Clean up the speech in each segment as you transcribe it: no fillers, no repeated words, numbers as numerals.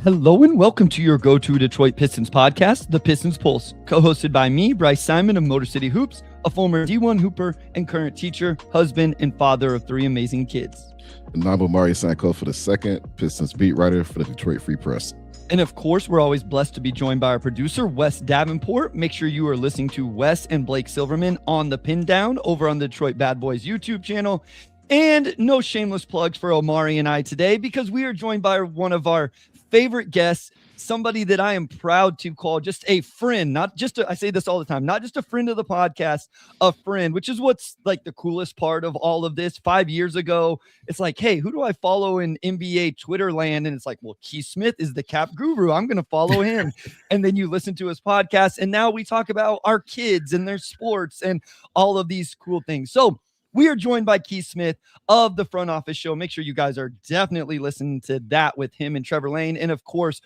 Hello and welcome to your go-to Detroit Pistons podcast, the Pistons Pulse, co-hosted by me, Bryce Simon of Motor City Hoops, a former D1 hooper and current teacher, husband, and father of three amazing kids. And I'm Omari Sankofa II, Pistons beat writer for the Detroit Free Press. And of course, we're always blessed to be joined by our producer, Wes Davenport. Make sure you are listening to Wes and Blake Silverman on the Pin Down over on the Detroit Bad Boys YouTube channel. And no shameless plugs for Omari and I today, because we are joined by one of our favorite guests, somebody that I am proud to call just a friend, not just I say this all the time, not just a friend of the podcast, a friend, which is what's like the coolest part of all of this. 5 years ago, it's like, hey, who do I follow in NBA Twitter land? And it's like, well, Keith Smith is the cap guru. I'm going to follow him. And then you listen to his podcast. And now we talk about our kids and their sports and all of these cool things. So we are joined by Keith Smith of the Front Office Show. Make sure you guys are definitely listening to that with him and Trevor Lane. And of course,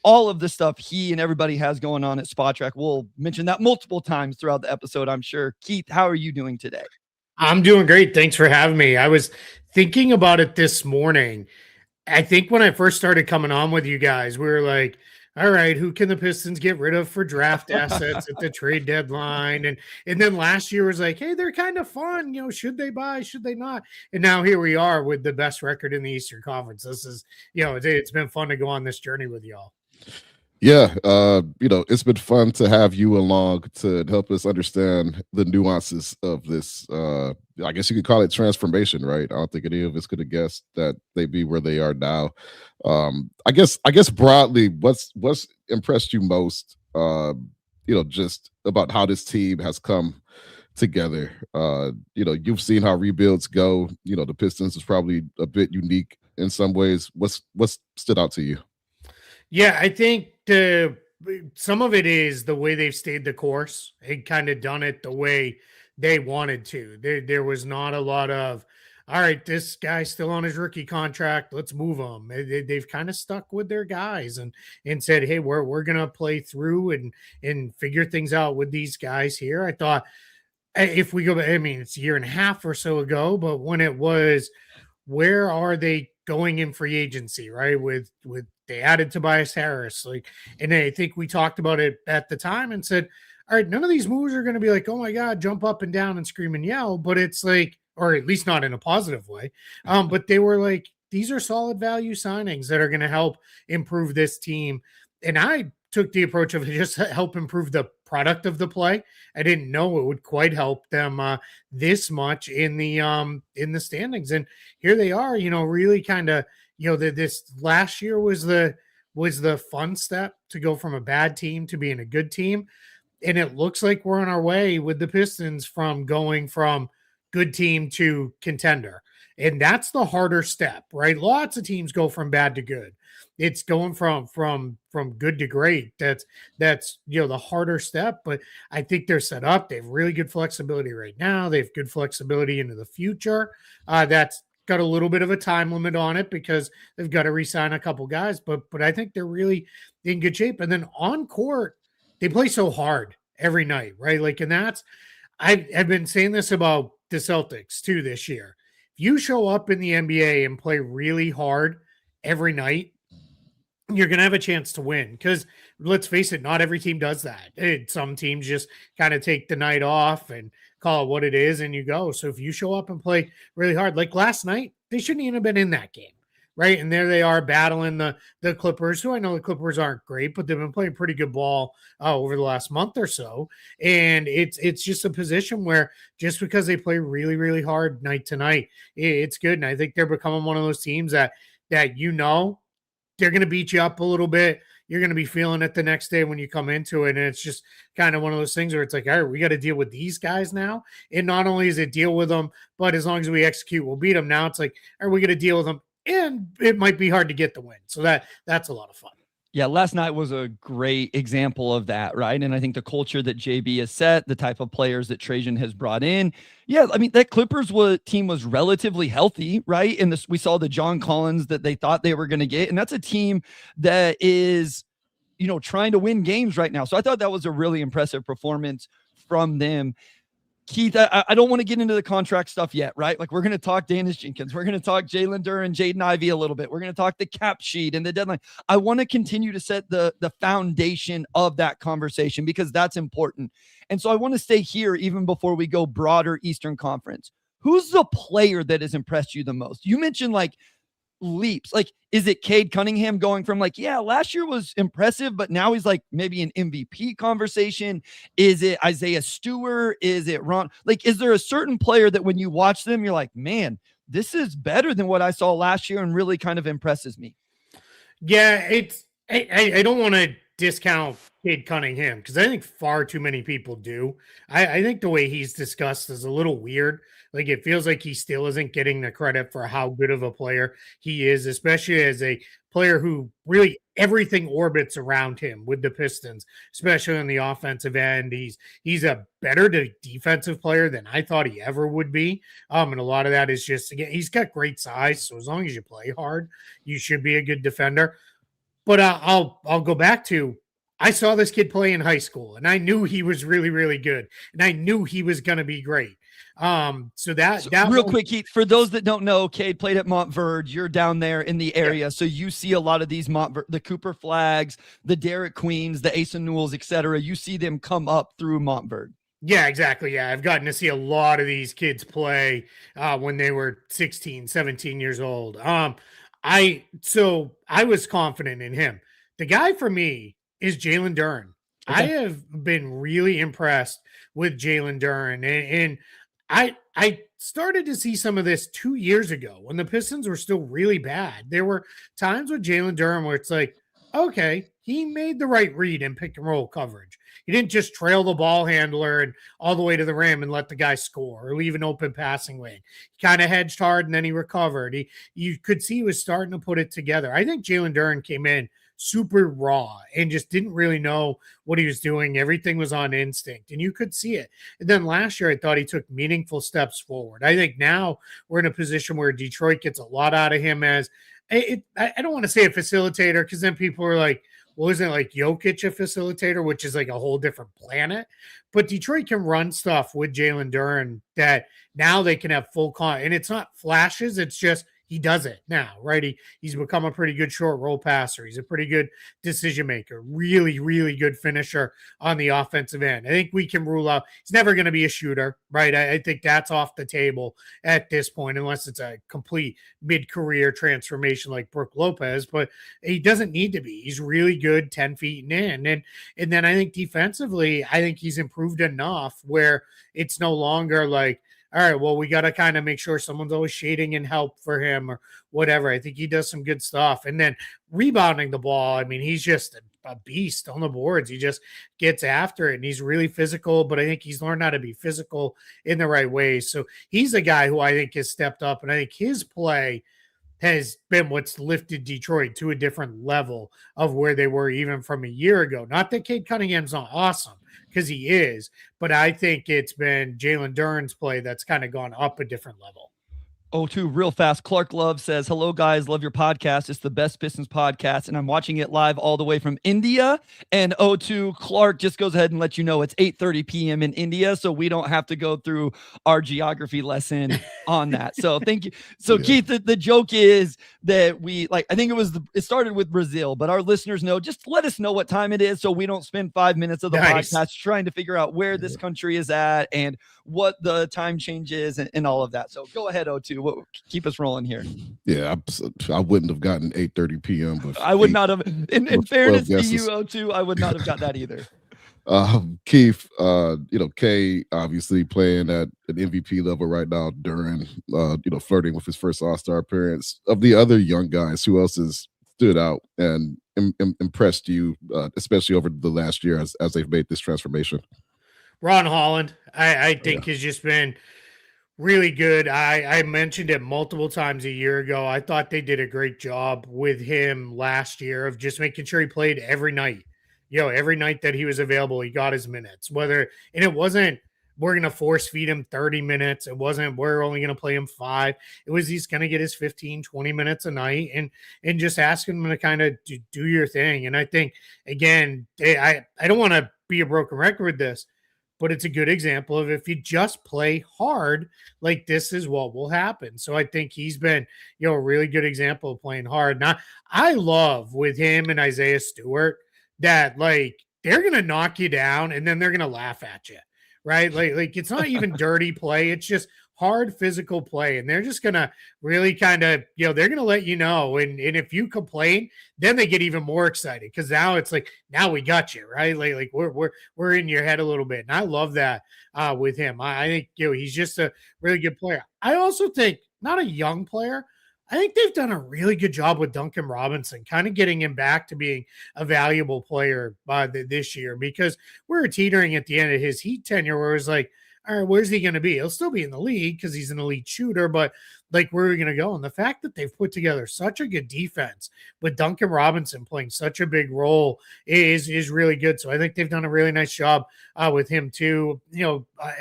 all of the stuff he and everybody has going on at Spot Track. We'll mention that multiple times throughout the episode, I'm sure. Keith, how are you doing today? I'm doing great. Thanks for having me. I was thinking about it this morning. I think when I first started coming on with you guys, we were like, all right, who can the Pistons get rid of for draft assets at the trade deadline? And then last year was like, hey, they're kind of fun. You know, should they buy? Should they not? And now here we are with the best record in the Eastern Conference. This is, you know, it's been fun to go on this journey with y'all. Yeah, it's been fun to have you along to help us understand the nuances of this. I guess you could call it transformation, right? I don't think any of us could have guessed that they'd be where they are now. I guess broadly, what's impressed you most, just about how this team has come together. You've seen how rebuilds go. The Pistons is probably a bit unique in some ways. What's stood out to you? Yeah, I think some of it is the way they've stayed the course and kind of done it the way they wanted to. There was not a lot of, all right, this guy's still on his rookie contract, let's move him. They've kind of stuck with their guys and said, hey, we're going to play through and figure things out with these guys here. I thought if we go, I mean, it's a year and a half or so ago, but when it was, where are they going in free agency, right? With they added Tobias Harris, and I think we talked about it at the time and said, all right, none of these moves are going to be like, oh my God, jump up and down and scream and yell, but it's like, or at least not in a positive way. But they were like, these are solid value signings that are going to help improve this team. And I took the approach of just help improve the product of the play. I didn't know it would quite help them this much in the standings. And here they are, really kind of, this last year was the fun step to go from a bad team to being a good team. And it looks like we're on our way with the Pistons from going from good team to contender. And that's the harder step, right? Lots of teams go from bad to good. It's going from good to great. That's the harder step, but I think they're set up. They have really good flexibility right now. They have good flexibility into the future. That's got a little bit of a time limit on it because they've got to re-sign a couple guys, but I think they're really in good shape. And then on court, they play so hard every night, right? And that's, I've been saying this about the Celtics too this year. If you show up in the NBA and play really hard every night, you're going to have a chance to win, because let's face it, not every team does that. Some teams just kind of take the night off and call it what it is and you go. So if you show up and play really hard, like last night, they shouldn't even have been in that game, right? And there they are battling the Clippers, who I know the Clippers aren't great, but they've been playing pretty good ball over the last month or so. And it's just a position where just because they play really, really hard night to night, it's good. And I think they're becoming one of those teams that they're going to beat you up a little bit. You're going to be feeling it the next day when you come into it. And it's just kind of one of those things where it's like, all right, we got to deal with these guys now. And not only is it deal with them, but as long as we execute, we'll beat them. Now it's like, are we going to deal with them? And it might be hard to get the win. So that's a lot of fun. Yeah, last night was a great example of that, right? And I think the culture that JB has set, the type of players that Trajan has brought in. Yeah, I mean, that Clippers team was relatively healthy, right? And we saw the John Collins that they thought they were going to get. And that's a team that is, trying to win games right now. So I thought that was a really impressive performance from them. Keith, I don't want to get into the contract stuff yet, right? Like we're going to talk Dennis Jenkins. We're going to talk Jalen Duren, Jaden Ivey a little bit. We're going to talk the cap sheet and the deadline. I want to continue to set the foundation of that conversation because that's important. And so I want to stay here even before we go broader Eastern Conference. Who's the player that has impressed you the most? You mentioned like leaps. Like, is it Cade Cunningham going from like, yeah, last year was impressive, but now he's like maybe an MVP conversation? Is it Isaiah Stewart? Is it Ron? Like, is there a certain player that when you watch them, you're like, man, this is better than what I saw last year and really kind of impresses me? Yeah, I don't want to discount Cade Cunningham because I think far too many people do. I think the way he's discussed is a little weird. Like it feels like he still isn't getting the credit for how good of a player he is, especially as a player who really everything orbits around him with the Pistons, especially on the offensive end. He's a better defensive player than I thought he ever would be. And a lot of that is just, again, he's got great size. So as long as you play hard, you should be a good defender. But I'll go back to, I saw this kid play in high school and I knew he was really, really good. And I knew he was going to be great. So real quick, Keith, for those that don't know, Cade played at Montverde. You're down there in the area. Yeah. So you see a lot of these the Cooper Flags, the Derek Queens, the Asa Newells, etc. You see them come up through Montverde. Yeah, exactly. Yeah, I've gotten to see a lot of these kids play when they were 16, 17 years old. I was confident in him. The guy for me is Jalen Duren. Okay. I have been really impressed with Jalen Duren, and I started to see some of this 2 years ago when the Pistons were still really bad. There were times with Jalen Duren where it's like, okay, he made the right read in pick and roll coverage. He didn't just trail the ball handler and all the way to the rim and let the guy score or leave an open passing lane. He kind of hedged hard and then he recovered. You could see he was starting to put it together. I think Jalen Duren came in super raw and just didn't really know what he was doing. Everything was on instinct and you could see it. And then last year, I thought he took meaningful steps forward. I think now we're in a position where Detroit gets a lot out of him as I don't want to say a facilitator because then people are like, well, isn't it like Jokic a facilitator, which is like a whole different planet? But Detroit can run stuff with Jalen Duren that now they can have full and it's not flashes. It's just he does it now, right? He's become a pretty good short roll passer. He's a pretty good decision maker, really, really good finisher on the offensive end. I think we can rule out he's never going to be a shooter, right? I think that's off the table at this point, unless it's a complete mid-career transformation like Brook Lopez, but he doesn't need to be. He's really good 10 feet and in. And then I think defensively, I think he's improved enough where it's no longer like, all right, well, we got to kind of make sure someone's always shading and help for him or whatever. I think he does some good stuff. And then rebounding the ball, I mean, he's just a beast on the boards. He just gets after it, and he's really physical, but I think he's learned how to be physical in the right ways. So he's a guy who I think has stepped up, and I think his play has been what's lifted Detroit to a different level of where they were even from a year ago. Not that Cade Cunningham's not awesome, because he is, but I think it's been Jalen Duren's play that's kind of gone up a different level. Oh, real fast. Clark Love says, hello, guys. Love your podcast. It's the best Pistons podcast, and I'm watching it live all the way from India. And O2, Clark just goes ahead and lets you know it's 8:30 p.m. in India, so we don't have to go through our geography lesson on that. So thank you. So, yeah. Keith, the joke is that I think it started with Brazil, but our listeners know, just let us know what time it is so we don't spend 5 minutes of the podcast trying to figure out where this country is at and what the time change is and all of that. So go ahead, O2. Keep us rolling here. Yeah, I wouldn't have gotten 8:30 p.m. But I would not have. In fairness to you, O2, I would not have got that either. Keith, Kay obviously playing at an MVP level right now. Duren, flirting with his first All-Star appearance. Of the other young guys, who else has stood out and impressed you, especially over the last year as they've made this transformation? Ron Holland, I think has just been really good. I mentioned it multiple times a year ago. I thought they did a great job with him last year of just making sure he played every night. Every night that he was available, he got his minutes. And it wasn't, we're going to force feed him 30 minutes. It wasn't, we're only going to play him 5. It was, he's going to get his 15, 20 minutes a night and just asking him to kind of do your thing. And I think, again, I don't want to be a broken record with this, but it's a good example of if you just play hard, like this is what will happen. So I think he's been, a really good example of playing hard. Now, I love with him and Isaiah Stewart that like they're going to knock you down and then they're going to laugh at you, right? Like it's not even dirty play. It's just hard physical play. And they're just going to really kind of, they're going to let you know. And if you complain, then they get even more excited because now it's like, now we got you, right? Like we're in your head a little bit. And I love that with him. I think, he's just a really good player. I also think not a young player. I think they've done a really good job with Duncan Robinson, kind of getting him back to being a valuable player this year because we were teetering at the end of his Heat tenure where it was like, all right, where's he going to be? He'll still be in the league because he's an elite shooter, but like, where are we going to go? And the fact that they've put together such a good defense with Duncan Robinson playing such a big role is really good. So I think they've done a really nice job with him too.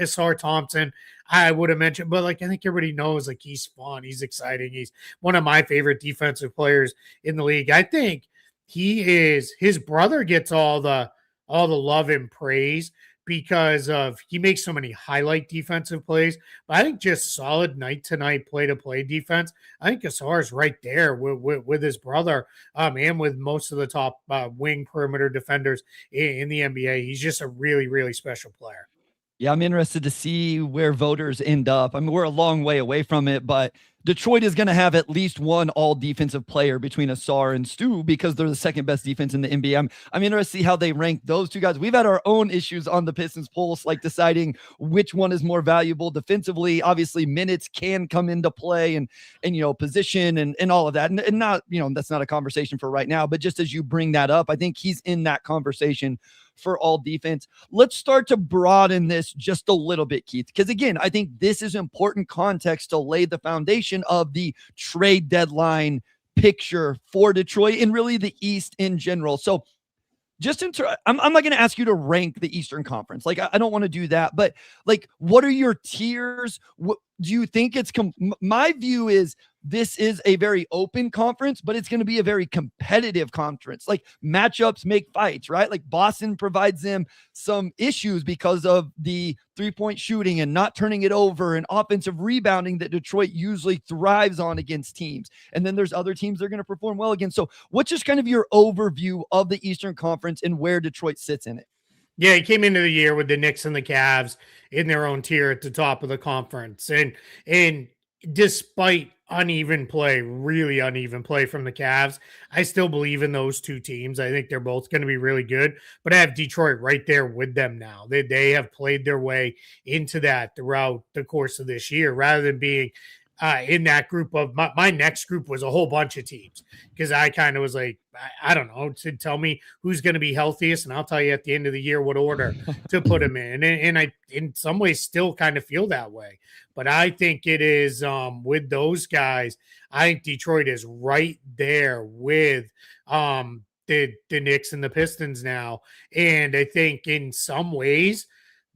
Asar Thompson, I would have mentioned, but like, I think everybody knows like he's fun. He's exciting. He's one of my favorite defensive players in the league. I think his brother gets all the love and praise because of he makes so many highlight defensive plays. But I think just solid night-to-night, play-to-play defense, I think Asar is right there with his brother and with most of the top wing perimeter defenders in the NBA. He's just a really, really special player. Yeah, I'm interested to see where voters end up. I mean, we're a long way away from it, but Detroit is going to have at least one all defensive player between Asar and Stu because they're the second best defense in the NBA. I'm interested to see how they rank those two guys. We've had our own issues on the Pistons Pulse, like deciding which one is more valuable defensively. Obviously, minutes can come into play and position and all of that. And not, that's not a conversation for right now, but just as you bring that up, I think he's in that conversation for all defense. Let's start to broaden this just a little bit, Keith, because again, I think this is important context to lay the foundation of the trade deadline picture for Detroit and really the East in general. So just I'm not going to ask you to rank the Eastern Conference. Like, I don't want to do that, but like, what are your tiers? What do you think it's my view is this is a very open conference, but it's going to be a very competitive conference. Like, matchups make fights, right? Like, Boston provides them some issues because of the 3-point shooting and not turning it over and offensive rebounding that Detroit usually thrives on against teams. And then there's other teams they're going to perform well against. So what's just kind of your overview of the Eastern Conference and where Detroit sits in it? Yeah, he came into the year with the Knicks and the Cavs in their own tier at the top of the conference. And despite uneven play, really uneven play from the Cavs, I still believe in those two teams. I think they're both going to be really good, but I have Detroit right there with them now. They have played their way into that throughout the course of this year rather than being in that group of my next group was a whole bunch of teams because I kind of was like, I don't know, to tell me who's going to be healthiest. And I'll tell you at the end of the year what order to put them in. And I, in some ways, still kind of feel that way. But I think it is with those guys, I think Detroit is right there with the Knicks and the Pistons now. And I think in some ways,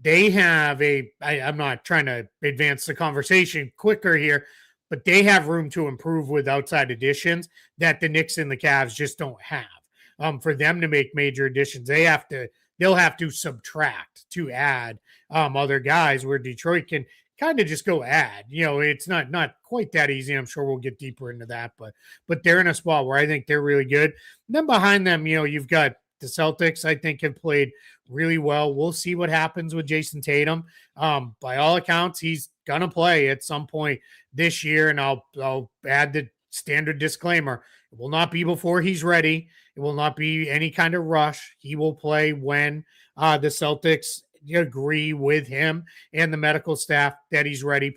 they have I'm not trying to advance the conversation quicker here, but they have room to improve with outside additions that the Knicks and the Cavs just don't have. For them to make major additions, they'll have to subtract to add other guys where Detroit can kind of just go add. It's not quite that easy. I'm sure we'll get deeper into that, but they're in a spot where I think they're really good. And then behind them, you've got the Celtics, I think, have played really well. We'll see what happens with Jason Tatum. By all accounts, he's going to play at some point this year, and I'll add the standard disclaimer. It will not be before he's ready. It will not be any kind of rush. He will play when the Celtics agree with him and the medical staff that he's ready.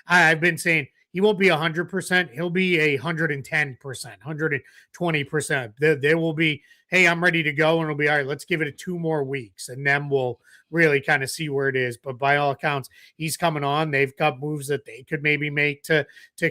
I've been saying he won't be 100%. He'll be 110%, 120%. There will be, hey, I'm ready to go. And it'll be, all right, let's give it 2 more weeks. And then we'll really kind of see where it is. But by all accounts, he's coming on. They've got moves that they could maybe make to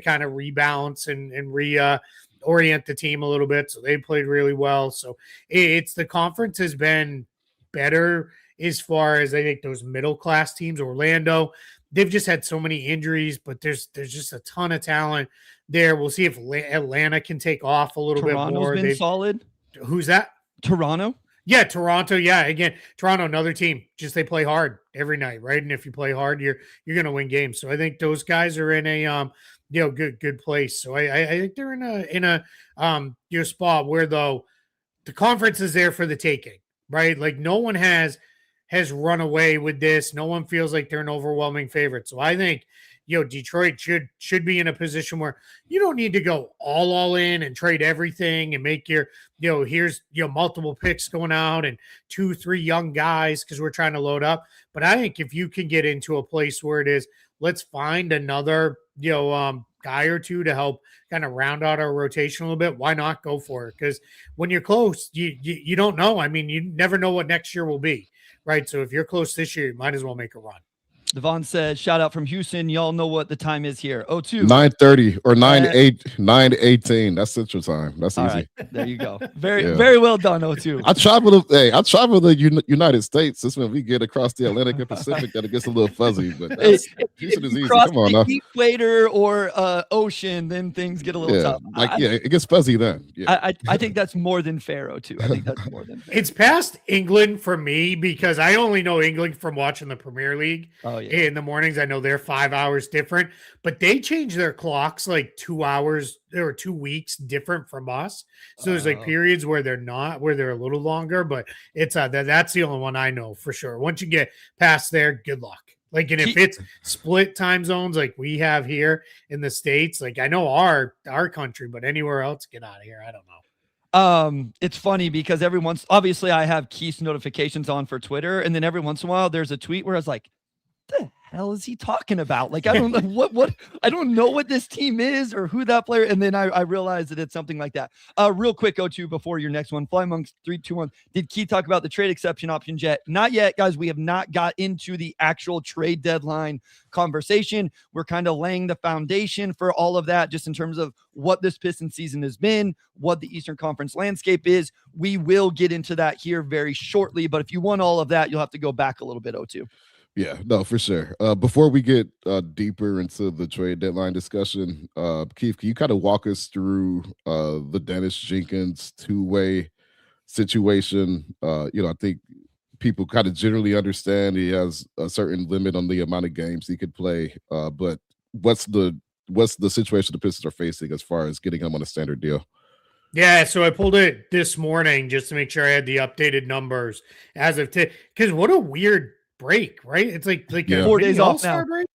kind of rebalance and reorient the team a little bit. So they played really well. So it's the conference has been better as far as I think those middle class teams. Orlando, they've just had so many injuries, but there's just a ton of talent there. We'll see if Atlanta can take off a little bit more. Toronto's been solid. Who's that? Toronto. Yeah, Toronto. Yeah, again, Toronto, another team. Just they play hard every night, right? And if you play hard, you're going to win games. So I think those guys are in a good place. So I think they're in a spot where though the conference is there for the taking, right? Like no one has run away with this. No one feels like they're an overwhelming favorite. So I think Detroit should be in a position where you don't need to go all in and trade everything and make your here's multiple picks going out and 2-3 young guys because we're trying to load up. But I think if you can get into a place where it is, let's find another guy or two to help kind of round out our rotation a little bit. Why not go for it? Because when you're close, you don't know. I mean, you never know what next year will be, right? So if you're close this year, you might as well make a run. Devon said, shout out from Houston. Y'all know what the time is here. 02. 9:30 or 9:18. That's Central Time. That's all easy. Right, there you go. Very well done, 02. I travel the United States. This when we get across the Atlantic and Pacific that it gets a little fuzzy, but Houston is easy. Come on now. Equator or ocean, then things get a little tough. It gets fuzzy then. Yeah. I think that's more than fair, 02. I think that's more than fair. It's past England for me because I only know England from watching the Premier League. Oh, yeah. In the mornings. I know they're 5 hours different, but they change their clocks like 2 hours or 2 weeks different from us. So there's like periods where they're not, where they're a little longer, but it's that's the only one I know for sure. Once you get past there, good luck. Like, and if it's split time zones like we have here in the States, like I know our country, but anywhere else, get out of here. I don't know. It's funny because obviously I have Keith's notifications on for Twitter, and then every once in a while there's a tweet where I was like, the hell is he talking about? Like, I don't know what I don't know what this team is or who that player. And then I realized that it's something like that. Real quick, 02 before your next one. Fly Monks 321. Did Keith talk about the trade exception options yet? Not yet, guys. We have not got into the actual trade deadline conversation. We're kind of laying the foundation for all of that, just in terms of what this Pistons season has been, what the Eastern Conference landscape is. We will get into that here very shortly. But if you want all of that, you'll have to go back a little bit, 02. Yeah, no, for sure. Before we get deeper into the trade deadline discussion, Keith, can you kind of walk us through the Dennis Jenkins two-way situation? I think people kind of generally understand he has a certain limit on the amount of games he could play, but what's the situation the Pistons are facing as far as getting him on a standard deal? Yeah, so I pulled it this morning just to make sure I had the updated numbers as of because what a weird break, right? It's like 4 days off now. Break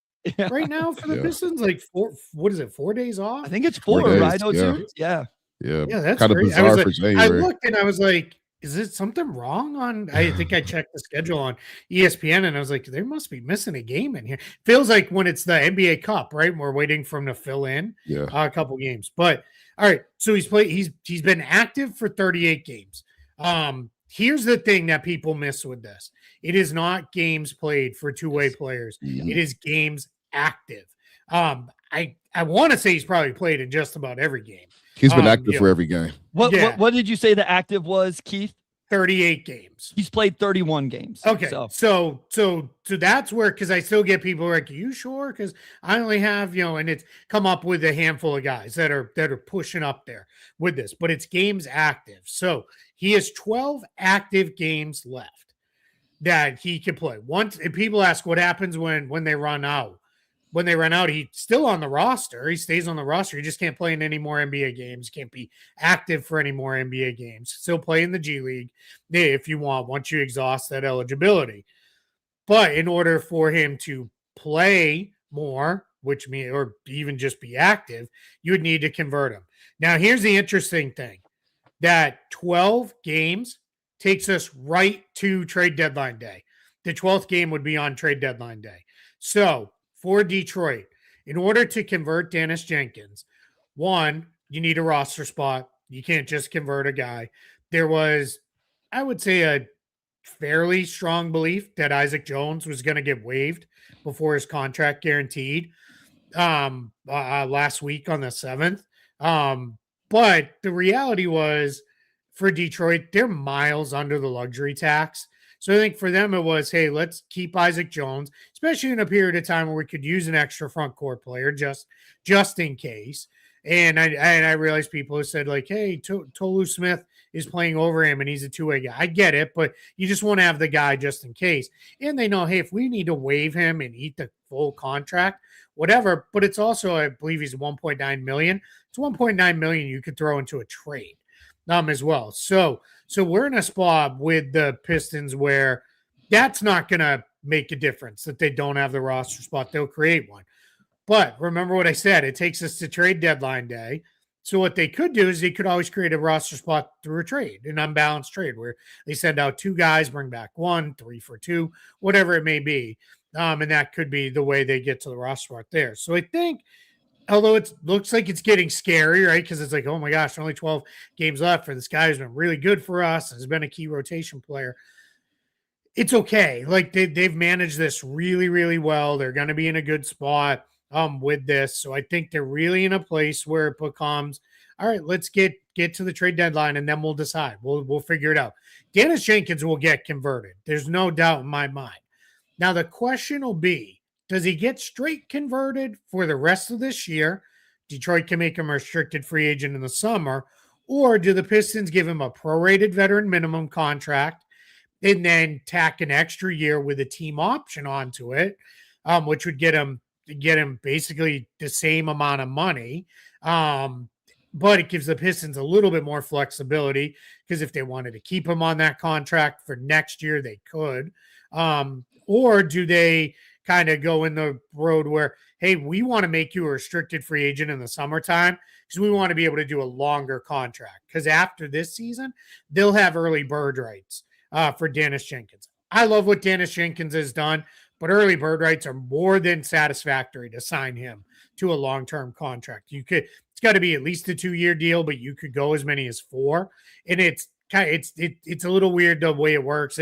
right now for the Pistons. Like 4 days off? I think it's 4 days, right? Yeah. That's kind of bizarre for January. I looked and I was like, is it something wrong on? I think I checked the schedule on ESPN and I was like, they must be missing a game in here. Feels like when it's the NBA Cup, right? We're waiting for him to fill in a couple games. But all right, so he's been active for 38 games. Here's the thing that people miss with this. It is not games played for two-way players. It is games active. I want to say he's probably played in just about every game. He's been active for every game. What did you say the active was, Keith? 38 games. He's played 31 games. Okay. So that's where, because I still get people like, are you sure? Because I only have, and it's come up with a handful of guys that are pushing up there with this, but it's games active. So he has 12 active games left that he can play. Once, and people ask what happens when they run out. When they run out, he's still on the roster. He stays on the roster. He just can't play in any more NBA games. Can't be active for any more NBA games. Still play in the G League if you want, once you exhaust that eligibility. But in order for him to play more, which means, or even just be active, you would need to convert him. Now, here's the interesting thing. That 12 games takes us right to trade deadline day. The 12th game would be on trade deadline day. So, for Detroit, in order to convert Dennis Jenkins, one, you need a roster spot. You can't just convert a guy. There was, I would say, a fairly strong belief that Isaac Jones was going to get waived before his contract guaranteed last week on the 7th. But the reality was, for Detroit, they're miles under the luxury tax. So I think for them it was, hey, let's keep Isaac Jones, especially in a period of time where we could use an extra front court player just in case. And I realized people have said like, hey, Tolu Smith is playing over him and he's a two-way guy. I get it, but you just want to have the guy just in case. And they know, hey, if we need to waive him and eat the full contract, whatever. But it's also, I believe he's 1.9 million. It's 1.9 million you could throw into a trade as well. So we're in a spot with the Pistons where that's not going to make a difference that they don't have the roster spot. They'll create one. But remember what I said, it takes us to trade deadline day. So what they could do is they could always create a roster spot through a trade, an unbalanced trade where they send out two guys, bring back one, 3 for 2, whatever it may be. And that could be the way they get to the roster spot there. So I think, although it looks like it's getting scary, right? Because it's like, oh my gosh, only 12 games left for this guy who's been really good for us, has been a key rotation player. It's okay. Like they've managed this really, really well. They're going to be in a good spot with this. So I think they're really in a place where it becomes, all right, let's get to the trade deadline and then we'll decide. We'll figure it out. Dennis Jenkins will get converted. There's no doubt in my mind. Now the question will be, does he get straight converted for the rest of this year? Detroit can make him a restricted free agent in the summer, or do the Pistons give him a prorated veteran minimum contract and then tack an extra year with a team option onto it, which would get him basically the same amount of money. But it gives the Pistons a little bit more flexibility because if they wanted to keep him on that contract for next year, they could. Or do they kind of go in the road where, hey, we want to make you a restricted free agent in the summertime because we want to be able to do a longer contract. Because after this season, they'll have early bird rights for Dennis Jenkins. I love what Dennis Jenkins has done, but early bird rights are more than satisfactory to sign him to a long-term contract. It's got to be at least a 2-year deal, but you could go as many as 4. And it's a little weird the way it works.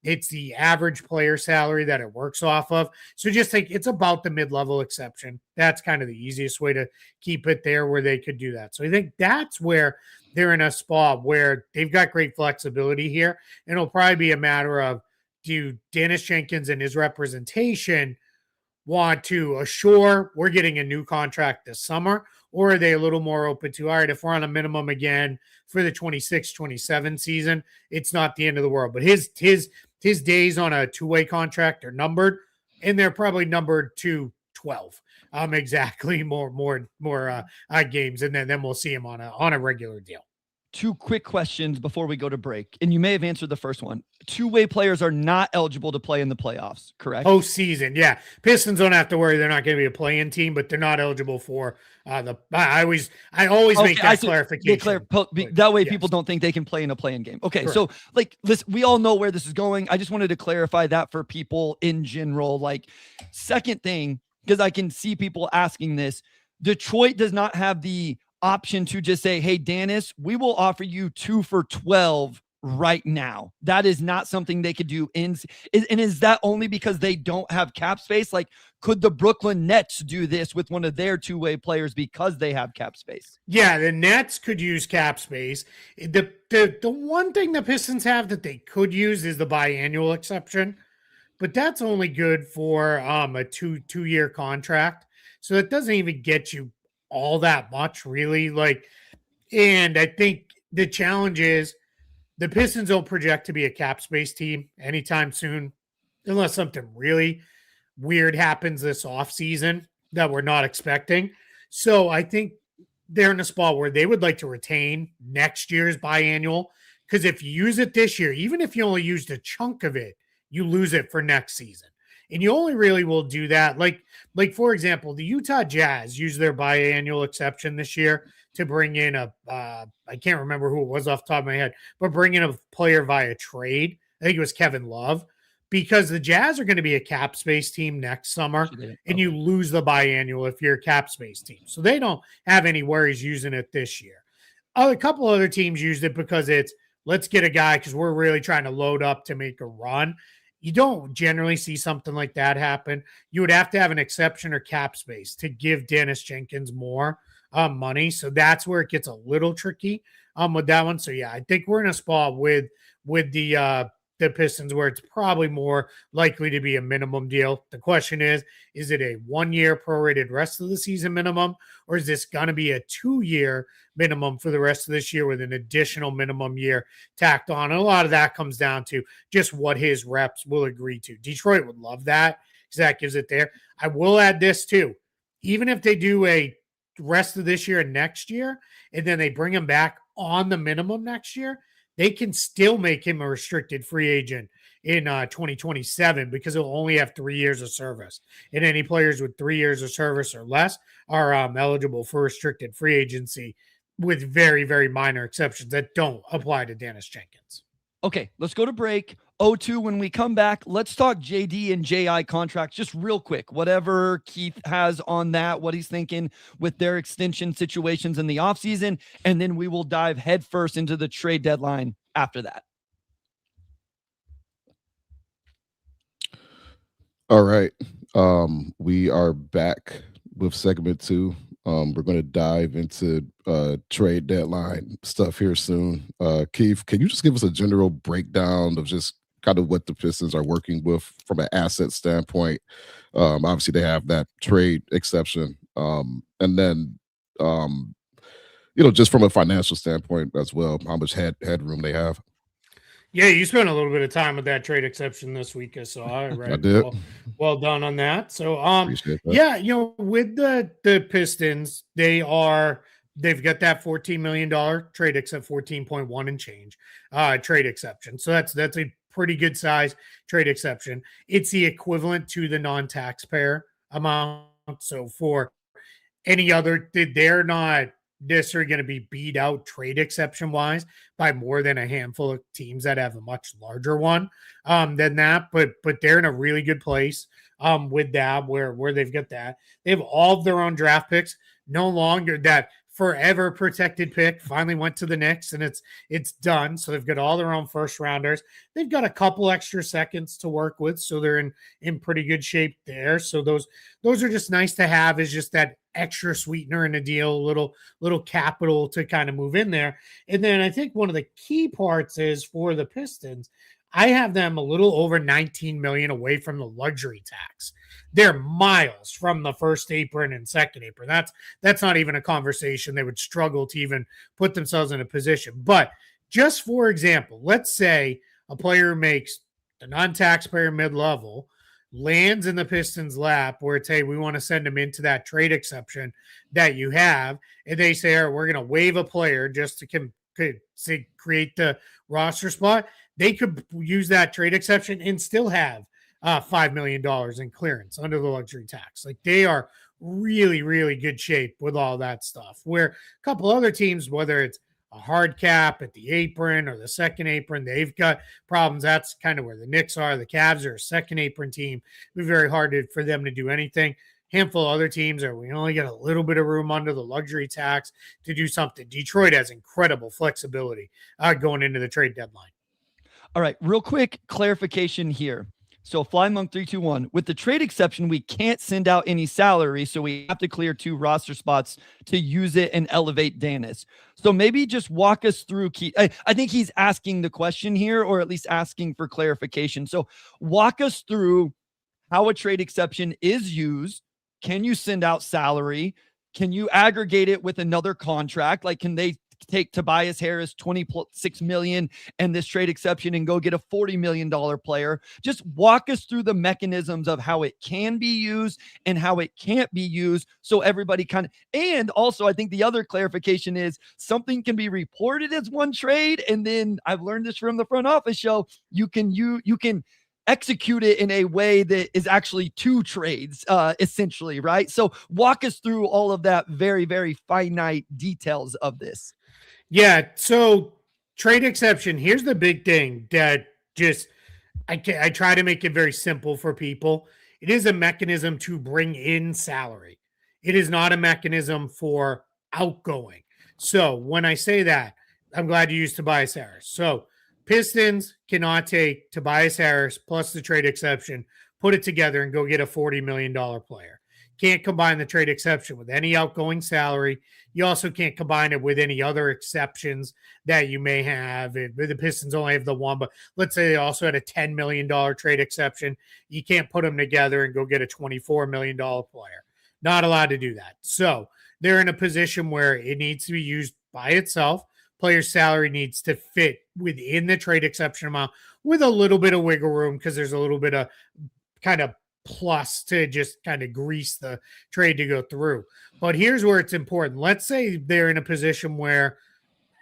It's the average player salary that it works off of. So just think it's about the mid-level exception. That's kind of the easiest way to keep it there where they could do that. So I think that's where they're in a spot where they've got great flexibility here. And it'll probably be a matter of, do Dennis Jenkins and his representation want to assure we're getting a new contract this summer, or are they a little more open to, all right, if we're on a minimum again for the 26-27 season, it's not the end of the world. But his days on a two-way contract are numbered, and they're probably numbered to 12. Exactly, more games, and then we'll see him on a regular deal. 2 quick questions before we go to break. And you may have answered the first one. Two-way players are not eligible to play in the playoffs, correct? Postseason, yeah. Pistons don't have to worry. They're not going to be a play-in team, but they're not eligible for I always make that clarification. That way people don't think they can play in a play-in game. Okay, correct. So listen, we all know where this is going. I just wanted to clarify that for people in general. Second thing, because I can see people asking this, Detroit does not have the option to just say, hey, Dennis, we will offer you 2 for 12 right now. That is not something they could do. And is that only because they don't have cap space? Could the Brooklyn Nets do this with one of their two-way players because they have cap space? Yeah, the Nets could use cap space. The one thing the Pistons have that they could use is the biannual exception, but that's only good for a two-year contract. So it doesn't even get you all that much, really. And I think the challenge is the Pistons don't project to be a cap space team anytime soon, unless something really weird happens this offseason that we're not expecting. So I think they're in a spot where they would like to retain next year's biannual, because if you use it this year, even if you only used a chunk of it, you lose it for next season. And you only really will do that. Like for example, the Utah Jazz used their biannual exception this year to bring in I can't remember who it was off the top of my head, but bring in a player via trade. I think it was Kevin Love, because the Jazz are going to be a cap space team next summer, and you lose the biannual if you're a cap space team. So they don't have any worries using it this year. A couple other teams used it because it's, let's get a guy because we're really trying to load up to make a run. You don't generally see something like that happen. You would have to have an exception or cap space to give Dennis Jenkins more money. So that's where it gets a little tricky with that one. So yeah, I think we're in a spot with the the Pistons, where it's probably more likely to be a minimum deal. The question is it a 1 year prorated rest of the season minimum, or is this going to be a 2 year minimum for the rest of this year with an additional minimum year tacked on? And a lot of that comes down to just what his reps will agree to. Detroit would love that because that gives it there. I will add this too. Even if they do a rest of this year and next year, and then they bring him back on the minimum next year, they can still make him a restricted free agent in 2027 because he'll only have 3 years of service. And any players with 3 years of service or less are eligible for restricted free agency with very, very minor exceptions that don't apply to Dennis Jenkins. Okay, let's go to break. 0-2 when we come back. Let's talk JD and JI contracts just real quick. Whatever Keith has on that, what he's thinking with their extension situations in the offseason, and then we will dive headfirst into the trade deadline after that. All right. We are back with segment 2. We're going to dive into trade deadline stuff here soon. Keith, can you just give us a general breakdown of just kind of what the Pistons are working with from an asset standpoint? Obviously, they have that trade exception. And then, just from a financial standpoint as well, how much headroom they have. Yeah, you spent a little bit of time with that trade exception this week, so I did. Well done on that. So, Appreciate that. yeah, with the Pistons, they've got that $14 million trade except 14.1 and change trade exception. So that's a pretty good size trade exception. It's the equivalent to the non-taxpayer amount. So for any other, they're not necessarily going to be beat out trade exception wise by more than a handful of teams that have a much larger one than that. But they're in a really good place with that, where they've got that. They have all of their own draft picks. No longer that forever protected pick finally went to the Knicks, and it's done. So they've got all their own first rounders. They've got a couple extra seconds to work with, so they're in pretty good shape there. So those are just nice to have, is just that extra sweetener in a deal, a little capital to kind of move in there. And then I think one of the key parts is for the Pistons, I have them a little over 19 million away from the luxury tax. They're miles from the first apron and second apron. That's not even a conversation. They would struggle to even put themselves in a position. But just for example, let's say a player makes the non-taxpayer mid-level, lands in the Pistons' lap where it's, hey, we want to send him into that trade exception that you have. And they say, all right, we're going to waive a player just to create the roster spot. They could use that trade exception and still have $5 million in clearance under the luxury tax. Like, they are really, really good shape with all that stuff. Where a couple other teams, whether it's a hard cap at the apron or the second apron, they've got problems. That's kind of where the Knicks are. The Cavs are a second apron team. It'd be very hard for them to do anything. Handful of other teams we only get a little bit of room under the luxury tax to do something. Detroit has incredible flexibility going into the trade deadline. All right, real quick clarification here. So FlyMonk 321, with the trade exception, we can't send out any salary, so we have to clear 2 roster spots to use it and elevate Dennis. So maybe just walk us through. I think he's asking the question here, or at least asking for clarification. So walk us through how a trade exception is used. Can you send out salary? Can you aggregate it with another contract? Like, can they take Tobias Harris $26 million and this trade exception and go get a $40 million player? Just walk us through the mechanisms of how it can be used and how it can't be used, so everybody and also I think the other clarification is something can be reported as one trade, and then I've learned this from the front office show, you can execute it in a way that is actually 2 trades, essentially, right? So walk us through all of that very, very finite details of this. Yeah, so trade exception, here's the big thing that just I try to make it very simple for people. It is a mechanism to bring in salary. It is not a mechanism for outgoing. So when I say that, I'm glad you used Tobias Harris. So Pistons cannot take Tobias Harris plus the trade exception, put it together, and go get a $40 million player. can't combine the trade exception with any outgoing salary. You also can't combine it with any other exceptions that you may have. The Pistons only have the one, but let's say they also had a $10 million trade exception. You can't put them together and go get a $24 million player. Not allowed to do that. So they're in a position where it needs to be used by itself. Player's salary needs to fit within the trade exception amount with a little bit of wiggle room, because there's a little bit of kind of plus to just kind of grease the trade to go through. But here's where it's important. Let's say they're in a position where,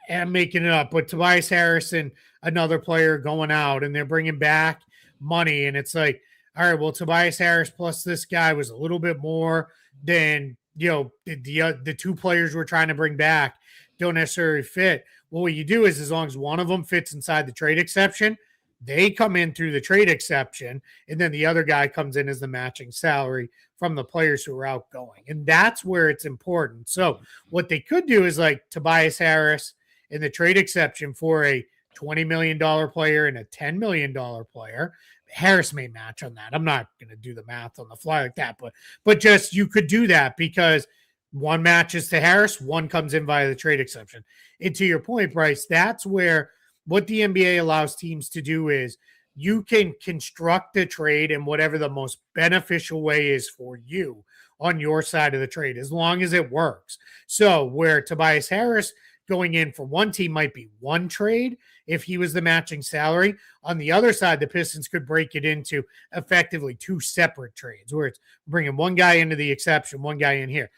and I'm making it up, but Tobias Harris and another player going out and they're bringing back money. And it's like, all right, well, Tobias Harris plus this guy was a little bit more than, the two players we're trying to bring back don't necessarily fit. Well, what you do is, as long as one of them fits inside the trade exception, they come in through the trade exception, and then the other guy comes in as the matching salary from the players who are outgoing. And that's where it's important. So what they could do is, like, Tobias Harris in the trade exception for a $20 million player and a $10 million player. Harris may match on that. I'm not going to do the math on the fly like that, but just, you could do that, because one matches to Harris, one comes in via the trade exception. And to your point, Bryce, that's where what the NBA allows teams to do is you can construct a trade in whatever the most beneficial way is for you on your side of the trade, as long as it works. So where Tobias Harris going in for one team might be one trade if he was the matching salary. On the other side, the Pistons could break it into effectively two separate trades, where it's bringing one guy into the exception, one guy in here.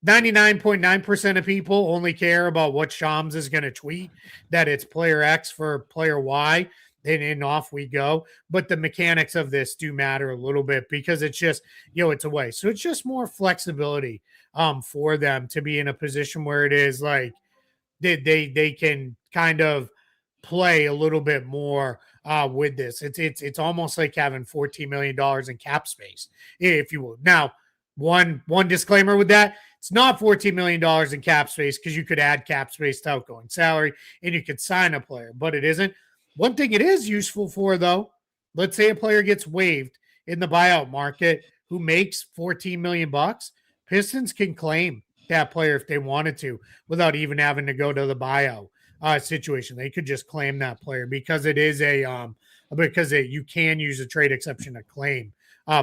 99.9% of people only care about what Shams is going to tweet, that it's player X for player Y, and off we go. But the mechanics of this do matter a little bit, because it's just, it's a way. So it's just more flexibility for them to be in a position where it is like they can kind of play a little bit more with this. It's almost like having $14 million in cap space, if you will. Now, one disclaimer with that: it's not $14 million in cap space, because you could add cap space to outgoing salary and you could sign a player, but it isn't. One thing it is useful for, though, let's say a player gets waived in the buyout market who makes $14 million. Pistons can claim that player if they wanted to, without even having to go to the buyout situation. They could just claim that player, because it is you can use a trade exception to claim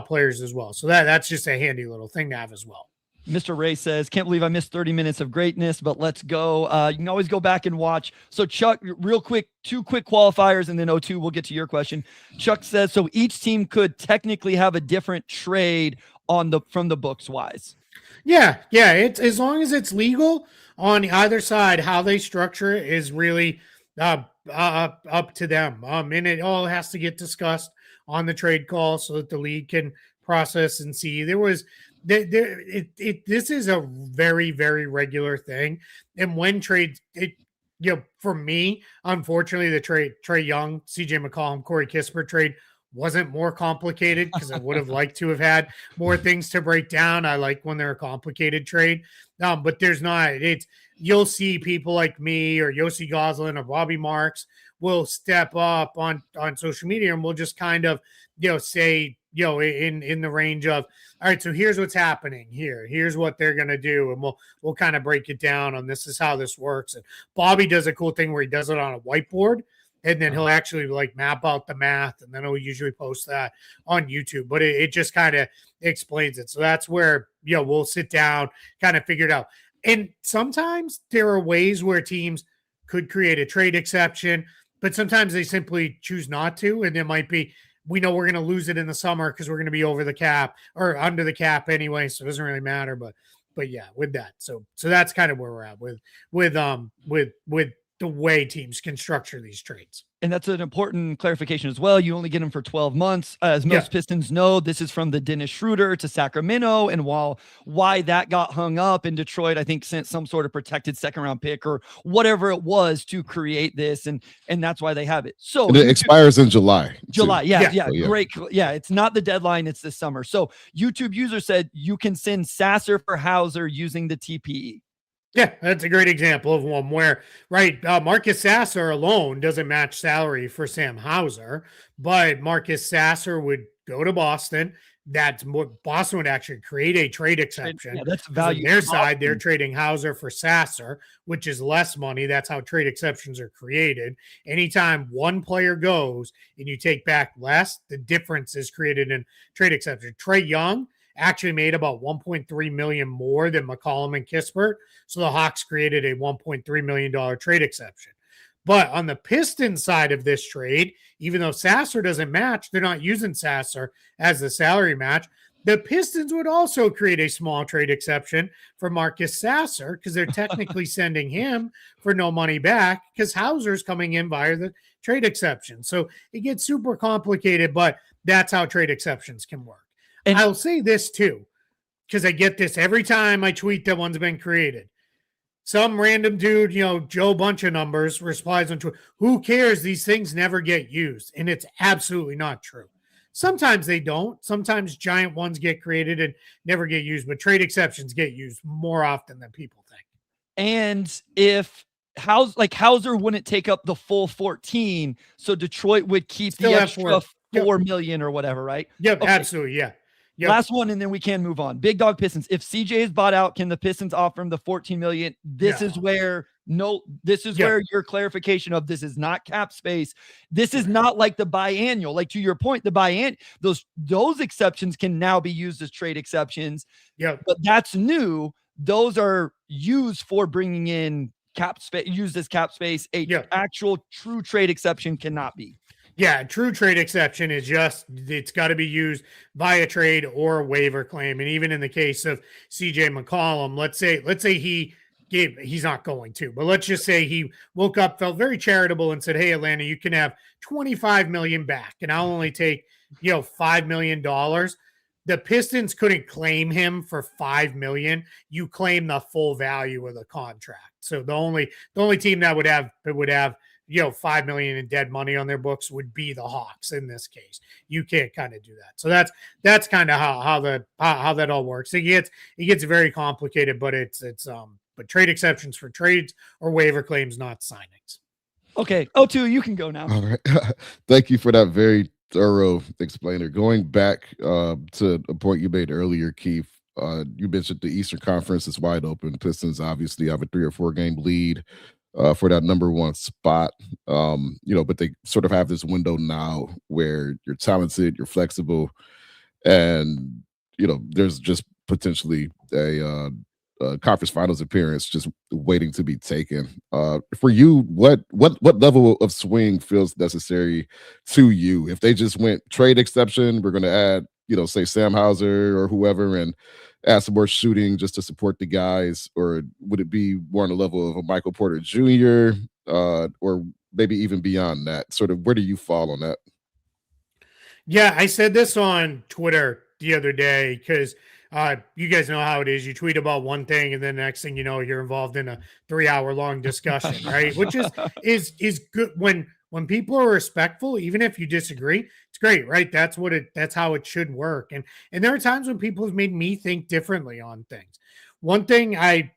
players as well. So that's just a handy little thing to have as well. Mr. Ray says, can't believe I missed 30 minutes of greatness, but let's go. You can always go back and watch. So Chuck, real quick, two quick qualifiers, and then O2, we'll get to your question. Chuck says, so each team could technically have a different trade from the books wise. Yeah. It's as long as it's legal on either side, how they structure it is really up to them. And it all has to get discussed on the trade call so that the league can process and see. This is a very, very regular thing. And when trades, for me, unfortunately, the Trae Young, CJ McCollum, Corey Kispert trade wasn't more complicated, because I would have liked to have had more things to break down. I like when they're a complicated trade, but there's not. You'll see people like me or Yossi Goslin or Bobby Marks will step up on social media, and we'll just kind of say in the range of, all right, so here's what's happening here. Here's what they're going to do. And we'll kind of break it down on this is how this works. And Bobby does a cool thing where he does it on a whiteboard, and then he'll actually like map out the math, and then he'll usually post that on YouTube. But it just kind of explains it. So that's where, we'll sit down, kind of figure it out. And sometimes there are ways where teams could create a trade exception, but sometimes they simply choose not to. And it might be, we know we're going to lose it in the summer because we're going to be over the cap or under the cap anyway, so it doesn't really matter. But yeah, with that, so that's kind of where we're at with the way teams can structure these trades. And that's an important clarification as well. You only get them for 12 months. As most Pistons know, this is from the Dennis Schroeder to Sacramento. And why that got hung up in Detroit, I think sent some sort of protected second round pick or whatever it was to create this. And that's why they have it. So and it expires in July. Yeah. Great. Yeah. It's not the deadline. It's this summer. So YouTube user said you can send Sasser for Hauser using the TPE. Yeah, that's a great example of one where, right, Marcus Sasser alone doesn't match salary for Sam Hauser, but Marcus Sasser would go to Boston, that's what Boston would actually create a trade exception. Yeah, that's 'Cause value. on their side, they're trading Hauser for Sasser, which is less money. That's how trade exceptions are created. Anytime one player goes and you take back less, the difference is created in trade exception. Trae Young actually made about 1.3 million more than McCollum and Kispert. So the Hawks created a $1.3 million trade exception. But on the Pistons side of this trade, even though Sasser doesn't match, they're not using Sasser as the salary match. The Pistons would also create a small trade exception for Marcus Sasser because they're technically sending him for no money back because Hauser's coming in via the trade exception. So it gets super complicated, but that's how trade exceptions can work. And I'll say this too, because I get this every time I tweet that one's been created. Some random dude, Joe Bunch of Numbers replies on Twitter, who cares? These things never get used. And it's absolutely not true. Sometimes they don't. Sometimes giant ones get created and never get used, but trade exceptions get used more often than people think. And if Hauser wouldn't take up the full 14, so Detroit would keep the extra 4 million or whatever, right? Yep, okay. Absolutely, yeah. Yep. Last one, and then we can move on. Big Dog Pistons. If CJ is bought out, can the Pistons offer him the 14 million? This is where where your clarification of this is not cap space. This is not like the biannual. Like to your point, the those exceptions can now be used as trade exceptions. Yeah, but that's new. Those are used for bringing in cap space, used as cap space. Actual true trade exception cannot be. Yeah, true trade exception is it's got to be used via trade or a waiver claim. And even in the case of CJ McCollum, let's say he's not going to, but let's just say he woke up, felt very charitable and said, hey, Atlanta, you can have 25 million back and I'll only take, $5 million. The Pistons couldn't claim him for 5 million. You claim the full value of the contract. So the only team that would have 5 million in dead money on their books would be the Hawks in this case. You can't kind of do that. So that's kind of how that all works. It gets very complicated, but but trade exceptions for trades or waiver claims, not signings. Okay. O2, you can go now. All right. Thank you for that very thorough explainer. Going back to a point you made earlier, Keith, you mentioned the Eastern Conference is wide open. Pistons obviously have a 3 or 4 game lead for that number 1 spot. But they sort of have this window now where you're talented, you're flexible, and there's just potentially a conference finals appearance just waiting to be taken. For you, what level of swing feels necessary to you? If they just went trade exception, we're going to add, say Sam Hauser or whoever, and add some more shooting just to support the guys, or would it be more on the level of a Michael Porter Jr. Or maybe even beyond that? Sort of, where do you fall on that? Yeah, I said this on Twitter the other day because you guys know how it is. You tweet about one thing, and then the next thing you know, you're involved in a 3-hour-long discussion, right? Which is good when people are respectful, even if you disagree. It's great, right? That's how it should work. And there are times when people have made me think differently on things. One thing I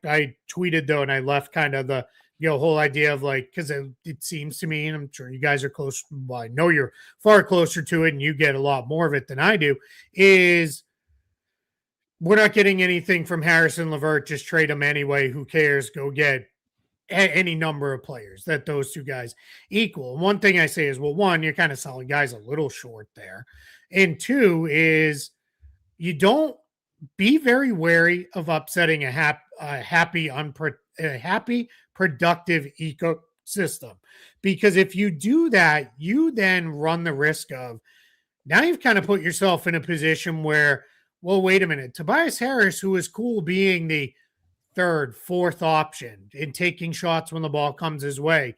tweeted though, and I left kind of the whole idea of because it seems to me, and I'm sure you guys are close. Well, I know you're far closer to it, and you get a lot more of it than I do. Is we're not getting anything from Harrison LeVert. Just trade him anyway. Who cares? Go get any number of players that those two guys equal. And one thing I say is, well, one, you're kind of selling guys a little short there. And two is you don't be very wary of upsetting a happy, productive ecosystem. Because if you do that, you then run the risk of now you've kind of put yourself in a position where, well, wait a minute, Tobias Harris, who is cool being the 3rd, 4th option and taking shots when the ball comes his way.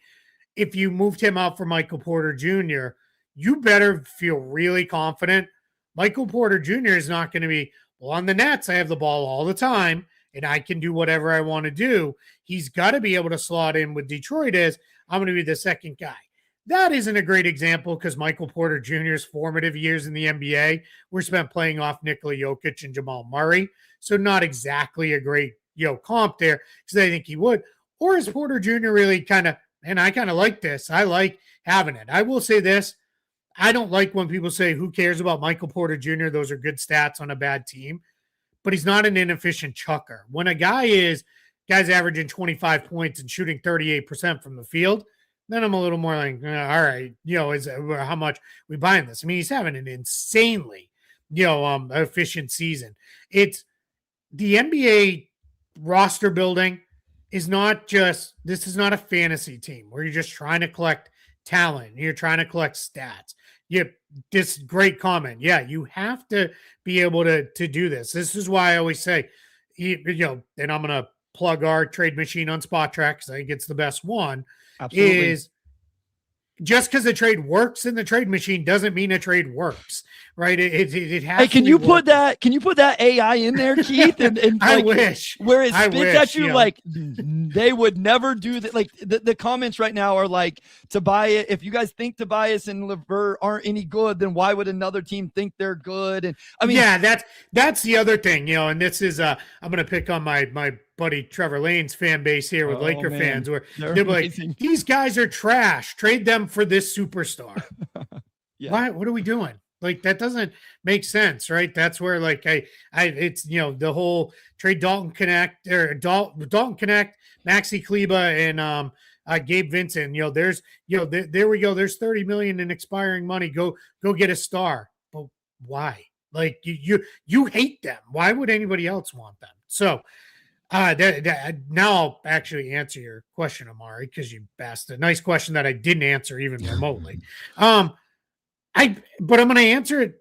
If you moved him out for Michael Porter Jr., you better feel really confident. Michael Porter Jr. is not going to be, well, on the Nets, I have the ball all the time and I can do whatever I want to do. He's got to be able to slot in with Detroit as I'm going to be the second guy. That isn't a great example because Michael Porter Jr.'s formative years in the NBA were spent playing off Nikola Jokic and Jamal Murray. So not exactly a great comp there because I think he would. Or is Porter Jr. really kind of, and I kind of like this. I like having it. I will say this. I don't like when people say, who cares about Michael Porter Jr.? Those are good stats on a bad team, but he's not an inefficient chucker. When a guy's averaging 25 points and shooting 38% from the field, then I'm a little more like, all right, is how much we buying this? I mean, he's having an insanely, efficient season. It's the NBA roster building is not just, this is not a fantasy team where you're just trying to collect talent. You're trying to collect stats. This great comment. Yeah, you have to be able to do this. This is why I always say, and I'm going to plug our trade machine on Spot Track because I think it's the best one. Absolutely. Is just because the trade works in the trade machine doesn't mean a trade works, right? It has. Hey, can you put that AI in there, Keith? And I wish where it spits at you like they would never do that. Like the comments right now are like, Tobias, if you guys think Tobias and Levert aren't any good, then why would another team think they're good? And I mean, yeah, that's the other thing, and this is I'm going to pick on my buddy Trevor Lane's fan base here with Laker fans, where they're like, these guys are trash. Trade them for this superstar. Yeah. Why? What are we doing? Like, that doesn't make sense, right? That's where like it's the whole trade Dalton Connect, Maxi Kleba, and Gabe Vincent. There's there we go. There's $30 million in expiring money. Go get a star. But why? Like you hate them. Why would anybody else want them? So now I'll actually answer your question, Omari, because you asked a nice question that I didn't answer even remotely. But I'm going to answer it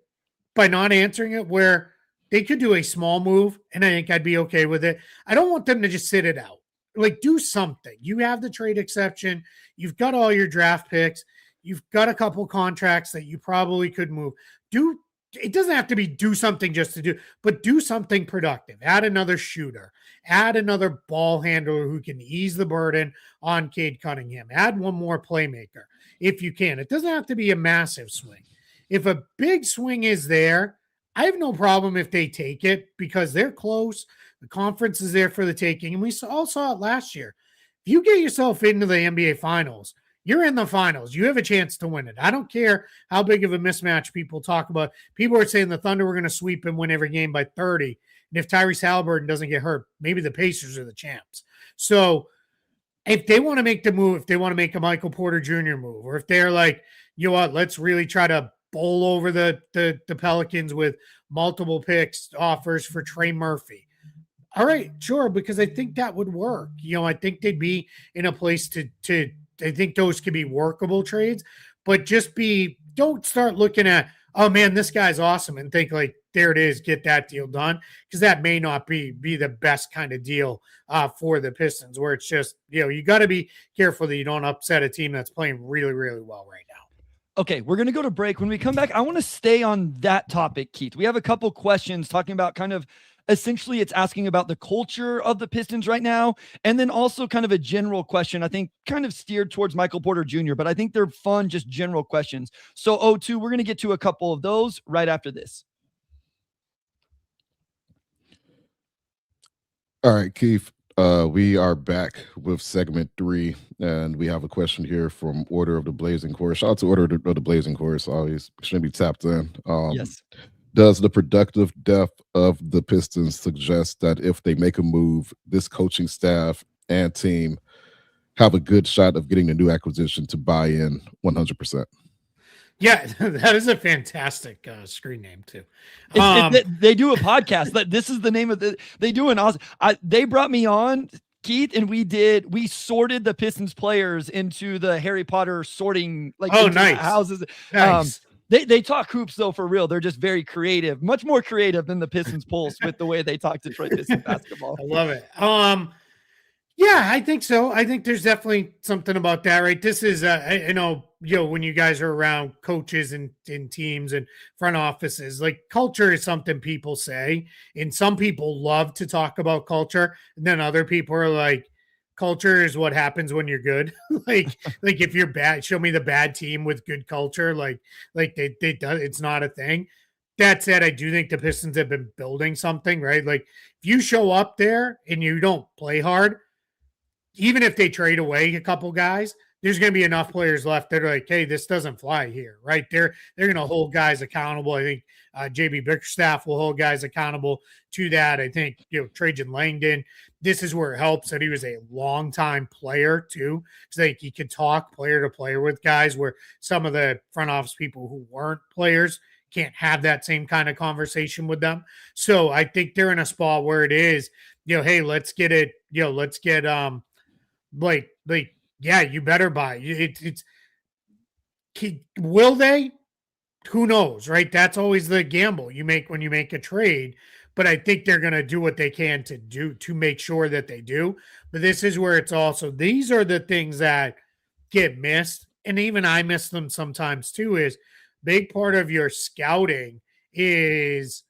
by not answering it where they could do a small move, and I think I'd be okay with it. I don't want them to just sit it out. Like, do something. You have the trade exception. You've got all your draft picks. You've got a couple contracts that you probably could move. It doesn't have to be do something just to do, but do something productive. Add another shooter. Add another ball handler who can ease the burden on Cade Cunningham. Add one more playmaker if you can. It doesn't have to be a massive swing. If a big swing is there, I have no problem if they take it because they're close. The conference is there for the taking. And we all saw it last year. If you get yourself into the NBA Finals, you're in the finals. You have a chance to win it. I don't care how big of a mismatch people talk about. People are saying the Thunder were going to sweep and win every game by 30. And if Tyrese Halliburton doesn't get hurt, maybe the Pacers are the champs. So if they want to make the move, if they want to make a Michael Porter Jr. move, or if they're like, you know what, let's really try to bowl over the Pelicans with multiple picks offers for Trey Murphy. All right, sure, because I think that would work. I think they'd be in a place to I think those could be workable trades, but don't start looking at, oh man, this guy's awesome, and think like, there it is, get that deal done, because that may not be the best kind of deal for the Pistons, where it's just, you got to be careful that you don't upset a team that's playing really, really well right now. Okay, we're going to go to break. When we come back, I want to stay on that topic, Keith. We have a couple questions talking about kind of essentially it's asking about the culture of the Pistons right now. And then also kind of a general question, I think kind of steered towards Michael Porter Jr., but I think they're fun, just general questions. So O2, we're going to get to a couple of those right after this. All right, Keith, we are back with segment 3, and we have a question here from Order of the Blazing Chorus. Shout out to Order of the Blazing Chorus, always extremely tapped in. Yes. Does the productive depth of the Pistons suggest that if they make a move, this coaching staff and team have a good shot of getting the new acquisition to buy in 100%? Yeah, that is a fantastic screen name too. They do a podcast. This is the name of they do an awesome. They brought me on, Keith, and we sorted the Pistons players into the Harry Potter sorting, like, nice houses. Nice. They talk hoops though, for real. They're just very creative, much more creative than the Pistons Pulse with the way they talk Detroit Pistons basketball. I love it. Yeah, I think so. I think there's definitely something about that, right? This is, when you guys are around coaches and teams and front offices, like, culture is something people say, and some people love to talk about culture, and then other people are like, culture is what happens when you're good. like if you're bad, show me the bad team with good culture. Like they do, it's not a thing. That said, I do think the Pistons have been building something, right? Like, if you show up there and you don't play hard, even if they trade away a couple guys, there's going to be enough players left that are like, hey, this doesn't fly here, right? They're going to hold guys accountable. I think JB Bickerstaff will hold guys accountable to that. I think, Trajan Langdon, this is where it helps that he was a long-time player too, because I think he could talk player to player with guys where some of the front office people who weren't players can't have that same kind of conversation with them. So I think they're in a spot where it is, hey, let's get it, let's get like yeah, you better buy it's will they? Who knows, right? That's always the gamble you make when you make a trade. But I think they're going to do what they can to make sure that they do. But this is where it's also, these are the things that get missed. And even I miss them sometimes too, is big part of your scouting is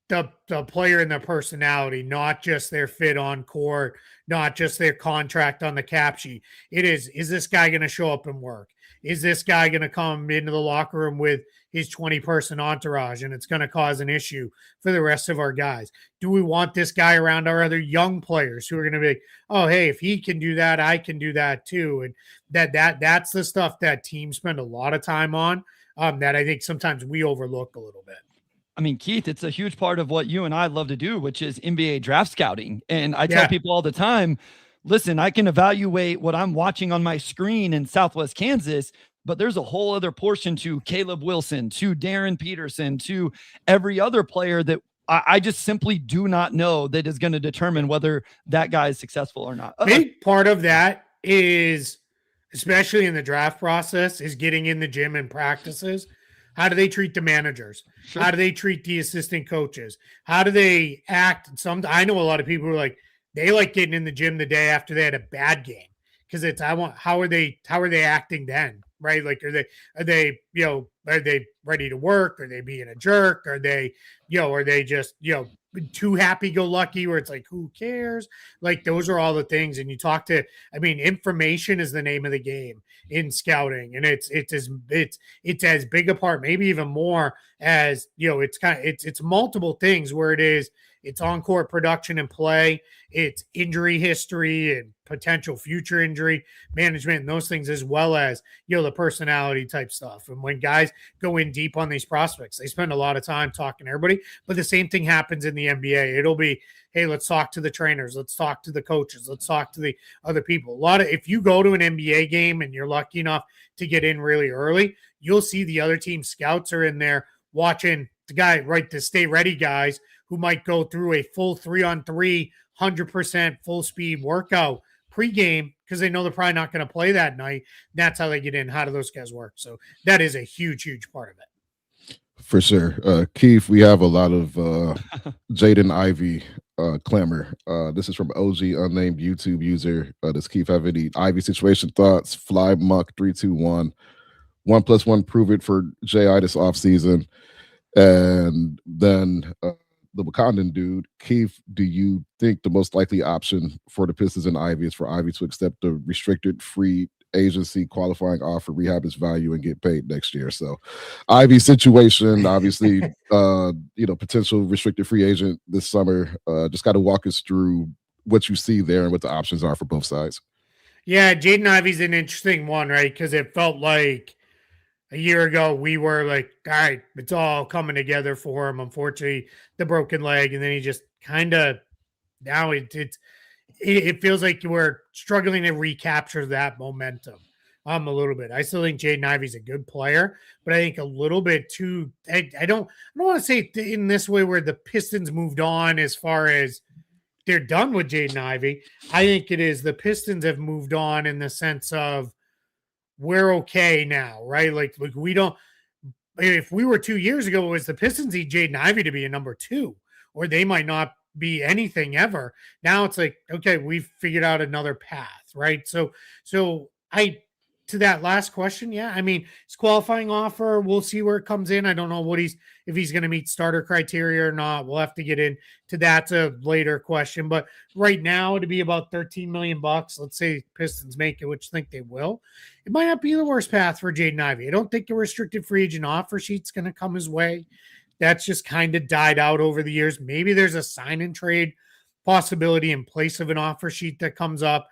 the player and their personality, not just their fit on court, not just their contract on the cap sheet. It is this guy going to show up and work? Is this guy going to come into the locker room with his 20-person entourage and it's going to cause an issue for the rest of our guys? Do we want this guy around our other young players who are going to be like, oh, hey, if he can do that, I can do that too? And that's the stuff that teams spend a lot of time on, that I think sometimes we overlook a little bit. I mean, Keith, it's a huge part of what you and I love to do, which is NBA draft scouting. And I tell people all the time, listen, I can evaluate what I'm watching on my screen in Southwest Kansas, but there's a whole other portion to Caleb Wilson, to Darren Peterson, to every other player that I just simply do not know, that is going to determine whether that guy is successful or not. Big part of that is, especially in the draft process, is getting in the gym and practices. How do they treat the managers? Sure. How do they treat the assistant coaches? How do they act? I know a lot of people who are like, they like getting in the gym the day after they had a bad game, because it's, how are they acting then? Right? Like, are they ready to work? Are they being a jerk? Are they just, too happy-go-lucky where it's like, who cares? Like, those are all the things. And you talk to, information is the name of the game in scouting, and it's as big a part, maybe even more, as it's multiple things where it's on-court production and play, it's injury history and potential future injury management and those things, as well as, the personality type stuff. And when guys go in deep on these prospects, they spend a lot of time talking to everybody, but the same thing happens in the NBA. It'll be, hey, let's talk to the trainers, let's talk to the coaches, let's talk to the other people. If you go to an NBA game and you're lucky enough to get in really early, you'll see the other team scouts are in there watching the guy, right, the stay ready guys who might go through a full 3-on-3, 100% full speed workout pregame, because they know they're probably not going to play that night. That's how they get in. How do those guys work? So that is a huge, huge part of it. For sure. Keith, we have a lot of Jaden Ivey clamor. This is from OG unnamed YouTube user. Does Keith have any Ivey situation thoughts? Fly Muck 321. 1+1 prove it for J.I. this offseason. And then the Wakandan dude, Keith, do you think the most likely option for the Pistons and Ivey is for Ivey to accept the restricted free agency qualifying offer, rehab his value, and get paid next year? So Ivey's situation, obviously, potential restricted free agent this summer. Just got to walk us through what you see there and what the options are for both sides. Yeah, Jaden Ivey's an interesting one, right? Because it felt like a year ago we were like, all right, it's all coming together for him. Unfortunately, the broken leg, and then he just kind of, now it feels like we're struggling to recapture that momentum a little bit. I still think Jaden Ivey's a good player, but I think a little bit too, I don't want to say it in this way where the Pistons moved on as far as they're done with Jaden Ivey. I think it is the Pistons have moved on in the sense of, we're okay now, right? Like we don't, if we were 2 years ago, it was the Pistons need Jaden Ivey to be a number 2, or they might not be anything ever. Now it's like, okay, we've figured out another path, right? So to that last question, yeah, his qualifying offer, we'll see where it comes in. I don't know if he's going to meet starter criteria or not. We'll have to get into that's a later question. But right now, to be about $13 million, let's say Pistons make it, which I think they will, it might not be the worst path for Jaden Ivey. I don't think a restricted free agent offer sheet's going to come his way. That's just kind of died out over the years. Maybe there's a sign and trade possibility in place of an offer sheet that comes up.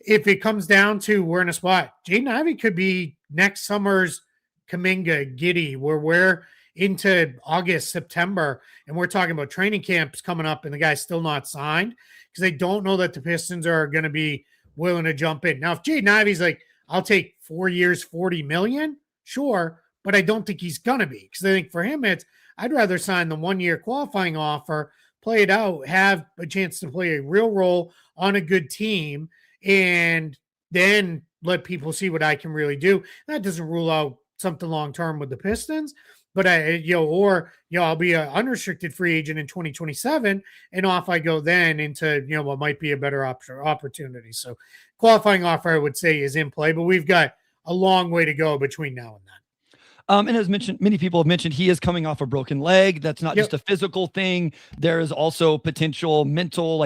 if it comes down to we're in a spot, Jaden Ivey could be next summer's Kuminga, Giddey, where we're into August, September, and we're talking about training camps coming up and the guy's still not signed because they don't know that the Pistons are going to be willing to jump in. Now, if Jaden Ivey's like, I'll take 4 years, $40 million, sure, but I don't think he's going to be because I think for him, I'd rather sign the 1 year qualifying offer, play it out, have a chance to play a real role on a good team, and then let people see what I can really do. That doesn't rule out something long-term with the Pistons, but I'll be an unrestricted free agent in 2027 and off I go then into, what might be a better opportunity. So qualifying offer, I would say, is in play, but we've got a long way to go between now and then. And as mentioned, many people have mentioned he is coming off a broken leg. That's not just a physical thing. There is also potential mental,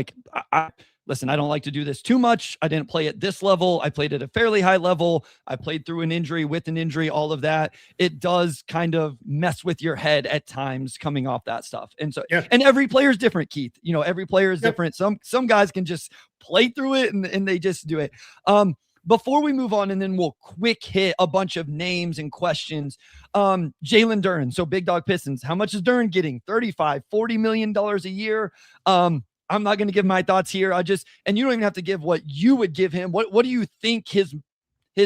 listen, I don't like to do this too much. I didn't play at this level. I played at a fairly high level. I played through an injury, with an injury, all of that. It does kind of mess with your head at times coming off that stuff. And so, and every player is different, Keith. Every player is different. Some guys can just play through it and they just do it. Before we move on, and then we'll quick hit a bunch of names and questions. Jalen Duren. So Big Dog Pistons. How much is Duren getting? $35-40 million a year. I'm not going to give my thoughts here. And you don't even have to give what you would give him. What do you think his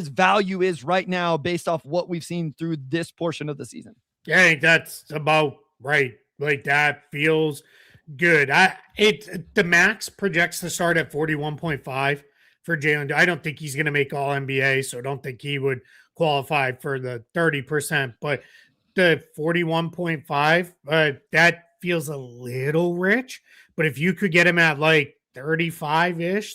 value is right now based off what we've seen through this portion of the season? Yeah, I think that's about right. Like that feels good. The max projects to start at 41.5 for Jalen. I don't think he's going to make all NBA, so I don't think he would qualify for the 30%, but the 41.5, that feels a little rich. But if you could get him at like 35-ish,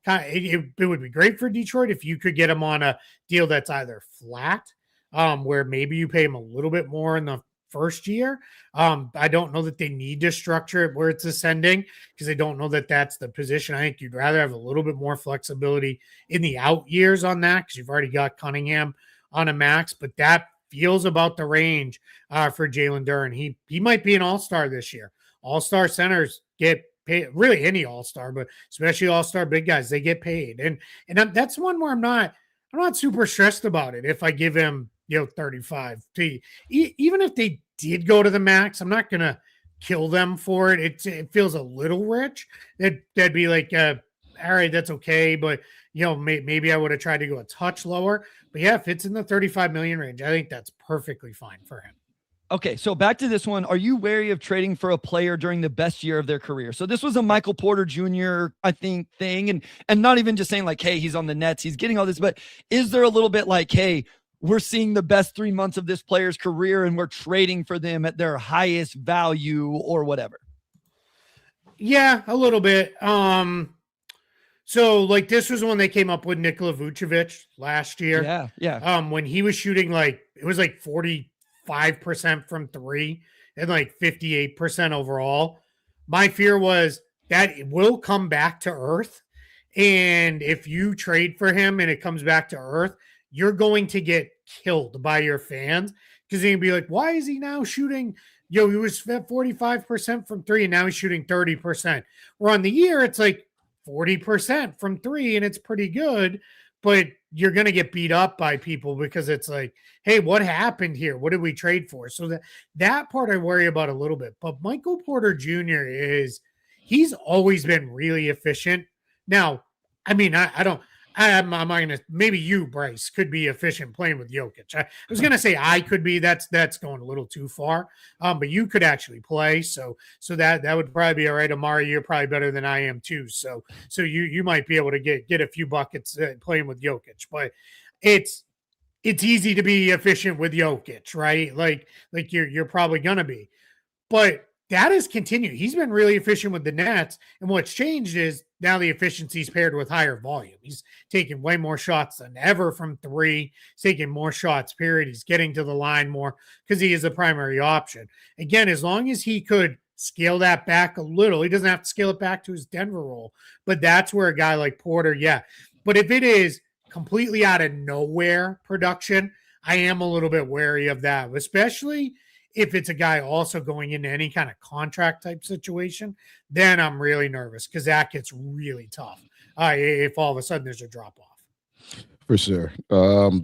it would be great for Detroit if you could get him on a deal that's either flat, where maybe you pay him a little bit more in the first year. I don't know that they need to structure it where it's ascending because I don't know that that's the position. I think you'd rather have a little bit more flexibility in the out years on that because you've already got Cunningham on a max, but that feels about the range for Jalen Duren. He might be an all-star this year. All-star centers get paid, really any all-star, but especially all-star big guys, they get paid. And that's one where I'm not super stressed about it. If I give him, 35 to even if they did go to the max, I'm not going to kill them for it. It feels a little rich. That'd be like, all right, that's okay. But, maybe I would have tried to go a touch lower, but if it's in the 35 million range, I think that's perfectly fine for him. Okay, so back to this one. Are you wary of trading for a player during the best year of their career? So this was a Michael Porter Jr., I think, thing, and not even just saying like, hey, he's on the Nets, he's getting all this, but is there a little bit like, hey, we're seeing the best 3 months of this player's career and we're trading for them at their highest value or whatever? Yeah, a little bit. So this was when they came up with Nikola Vucevic last year. Yeah. When he was shooting it was 45% from three and 58% overall. My fear was that it will come back to earth. And if you trade for him and it comes back to earth, you're going to get killed by your fans because they're going to be like, why is he now shooting? He was at 45% from three and now he's shooting 30%. Where on the year, it's 40% from three and it's pretty good, but you're going to get beat up by people because it's hey, what happened here? What did we trade for? So that part I worry about a little bit. But Michael Porter Jr. he's always been really efficient. Now, I mean, I'm not gonna. Maybe you, Bryce, could be efficient playing with Jokic. I was gonna say I could be. That's going a little too far. But you could actually play. So that would probably be all right. Omari, you're probably better than I am too. So you might be able to get a few buckets playing with Jokic. But it's easy to be efficient with Jokic, right? Like you're probably gonna be. But that has continued. He's been really efficient with the Nets. And what's changed is now the efficiency is paired with higher volume. He's taking way more shots than ever from three. He's taking more shots, period. He's getting to the line more because he is the primary option. Again, as long as he could scale that back a little, he doesn't have to scale it back to his Denver role. But that's where a guy like Porter, yeah. But if it is completely out of nowhere production, I am a little bit wary of that, especially if it's a guy also going into any kind of contract type situation, then I'm really nervous because that gets really tough if all of a sudden there's a drop off. For sure.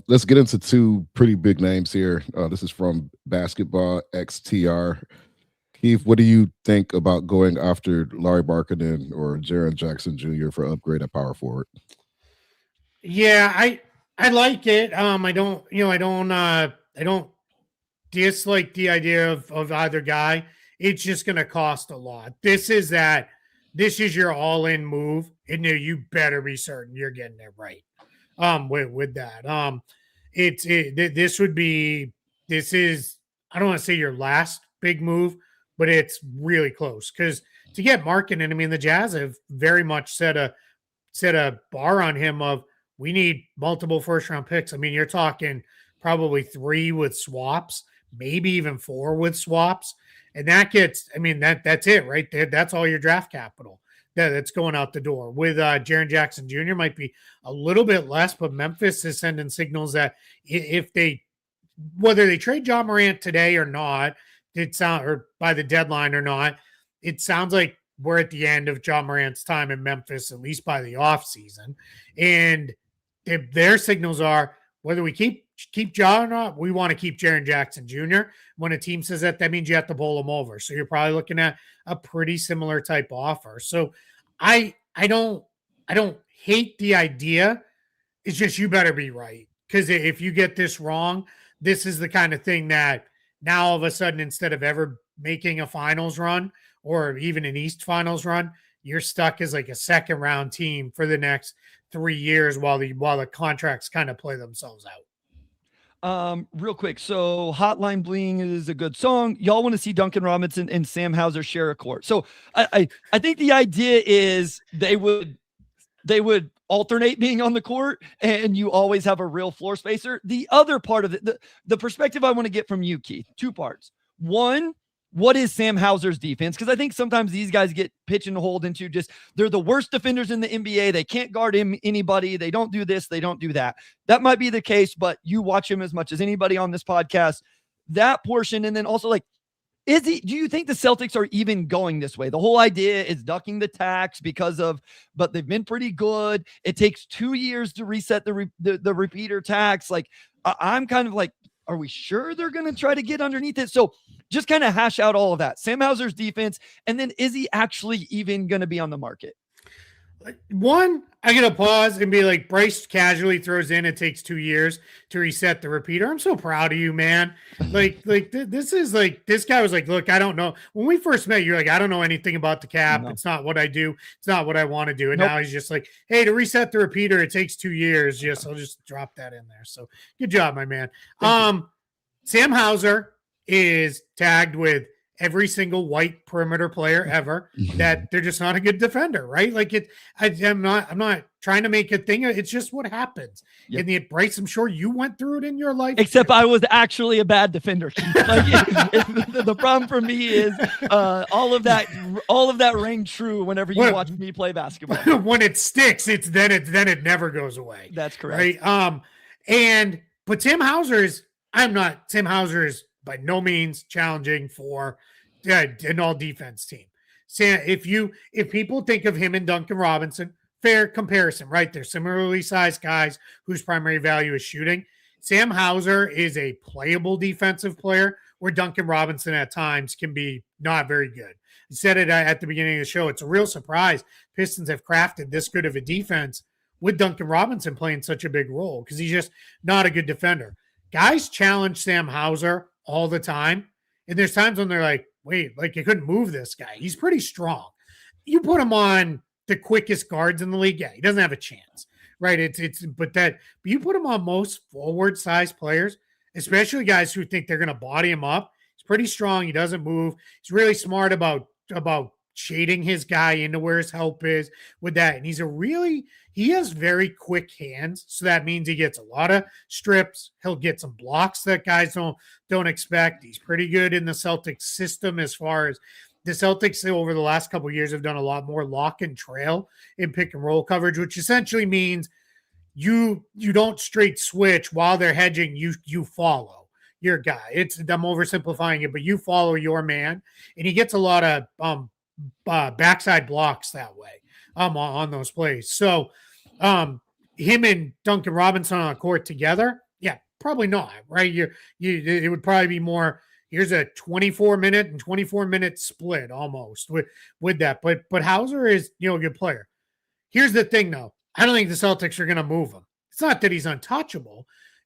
Let's get into two pretty big names here. This is from Basketball XTR. Keith, what do you think about going after Larry Markkinen or Jaren Jackson Jr. for upgrade at power forward? Yeah, I like it. I don't dislike the idea of either guy. It's just going to cost a lot. This is your all-in move, and you better be certain you're getting it right. With that, this is I don't want to say your last big move, but it's really close because to get Markkinen, I mean, the Jazz have very much set a bar on him of we need multiple first-round picks. I mean, you're talking probably 3 with swaps, maybe even 4 with swaps. And that's it right there. That's all your draft capital that's going out the door. With Jaren Jackson Jr. might be a little bit less, but Memphis is sending signals that whether they trade John Morant today or not, or by the deadline or not, it sounds like we're at the end of John Morant's time in Memphis, at least by the offseason. And their signals are whether we keep John or not, we want to keep Jaren Jackson Jr. When a team says that means you have to bowl him over. So you're probably looking at a pretty similar type offer. So I don't hate the idea. It's just you better be right. Because if you get this wrong, this is the kind of thing that now all of a sudden, instead of ever making a finals run or even an East finals run, you're stuck as like a second round team for the next 3 years while the contracts kind of play themselves out. Real quick. So Hotline Bling is a good song. Y'all want to see Duncan Robinson and Sam Hauser share a court. So I think the idea is they would alternate being on the court and you always have a real floor spacer. The other part of it, the perspective I want to get from you, Keith, 2 parts. One, what is Sam Hauser's defense? Because I think sometimes these guys get pitch and hold into they're the worst defenders in the NBA. They can't guard anybody. They don't do this. They don't do that. That might be the case, but you watch him as much as anybody on this podcast. That portion, and then also do you think the Celtics are even going this way? The whole idea is ducking the tax but they've been pretty good. It takes 2 years to reset the repeater tax. I'm kind of like, are we sure they're going to try to get underneath it? So just kind of hash out all of that. Sam Hauser's defense, and then is he actually even going to be on the market? One, I got to pause and be like, Bryce casually throws in, it takes 2 years to reset the repeater. I'm so proud of you, man. This guy was like, look, I don't know. When we first met, you're like, I don't know anything about the cap. No. It's not what I do. It's not what I want to do. And now he's just like, hey, to reset the repeater, it takes 2 years. I'll just drop that in there. So good job, my man. Sam Hauser is tagged with every single white perimeter player ever that they're just not a good defender, right? I'm not trying to make a thing. It's just what happens. Yep. And Bryce, I'm sure you went through it in your life. Except I was actually a bad defender. The problem for me is all of that rang true whenever you watch me play basketball. When it sticks, then it never goes away. That's correct. Right. But Sam Hauser is by no means challenging for an all defense team. Sam, if people think of him and Duncan Robinson, fair comparison, right? They're similarly sized guys whose primary value is shooting. Sam Hauser is a playable defensive player where Duncan Robinson at times can be not very good. I said it at the beginning of the show. It's a real surprise Pistons have crafted this good of a defense with Duncan Robinson playing such a big role because he's just not a good defender. Guys challenge Sam Hauser all the time. And there's times when they're like, wait, you couldn't move this guy. He's pretty strong. You put him on the quickest guards in the league. Yeah, he doesn't have a chance, right? But you put him on most forward sized players, especially guys who think they're going to body him up. He's pretty strong. He doesn't move. He's really smart about shading his guy into where his help is with that. And he has very quick hands. So that means he gets a lot of strips. He'll get some blocks that guys don't expect. He's pretty good in the Celtics system as far as the Celtics over the last couple of years have done a lot more lock and trail in pick and roll coverage, which essentially means you don't straight switch while they're hedging. You follow. your guy. I'm oversimplifying it, but you follow your man, and he gets a lot of backside blocks that way on those plays. So him and Duncan Robinson on the court together, yeah, probably not, right? It would probably be more. Here's a 24-minute and 24-minute split almost with that. But Hauser is, a good player. Here's the thing, though. I don't think the Celtics are going to move him. It's not that he's untouchable.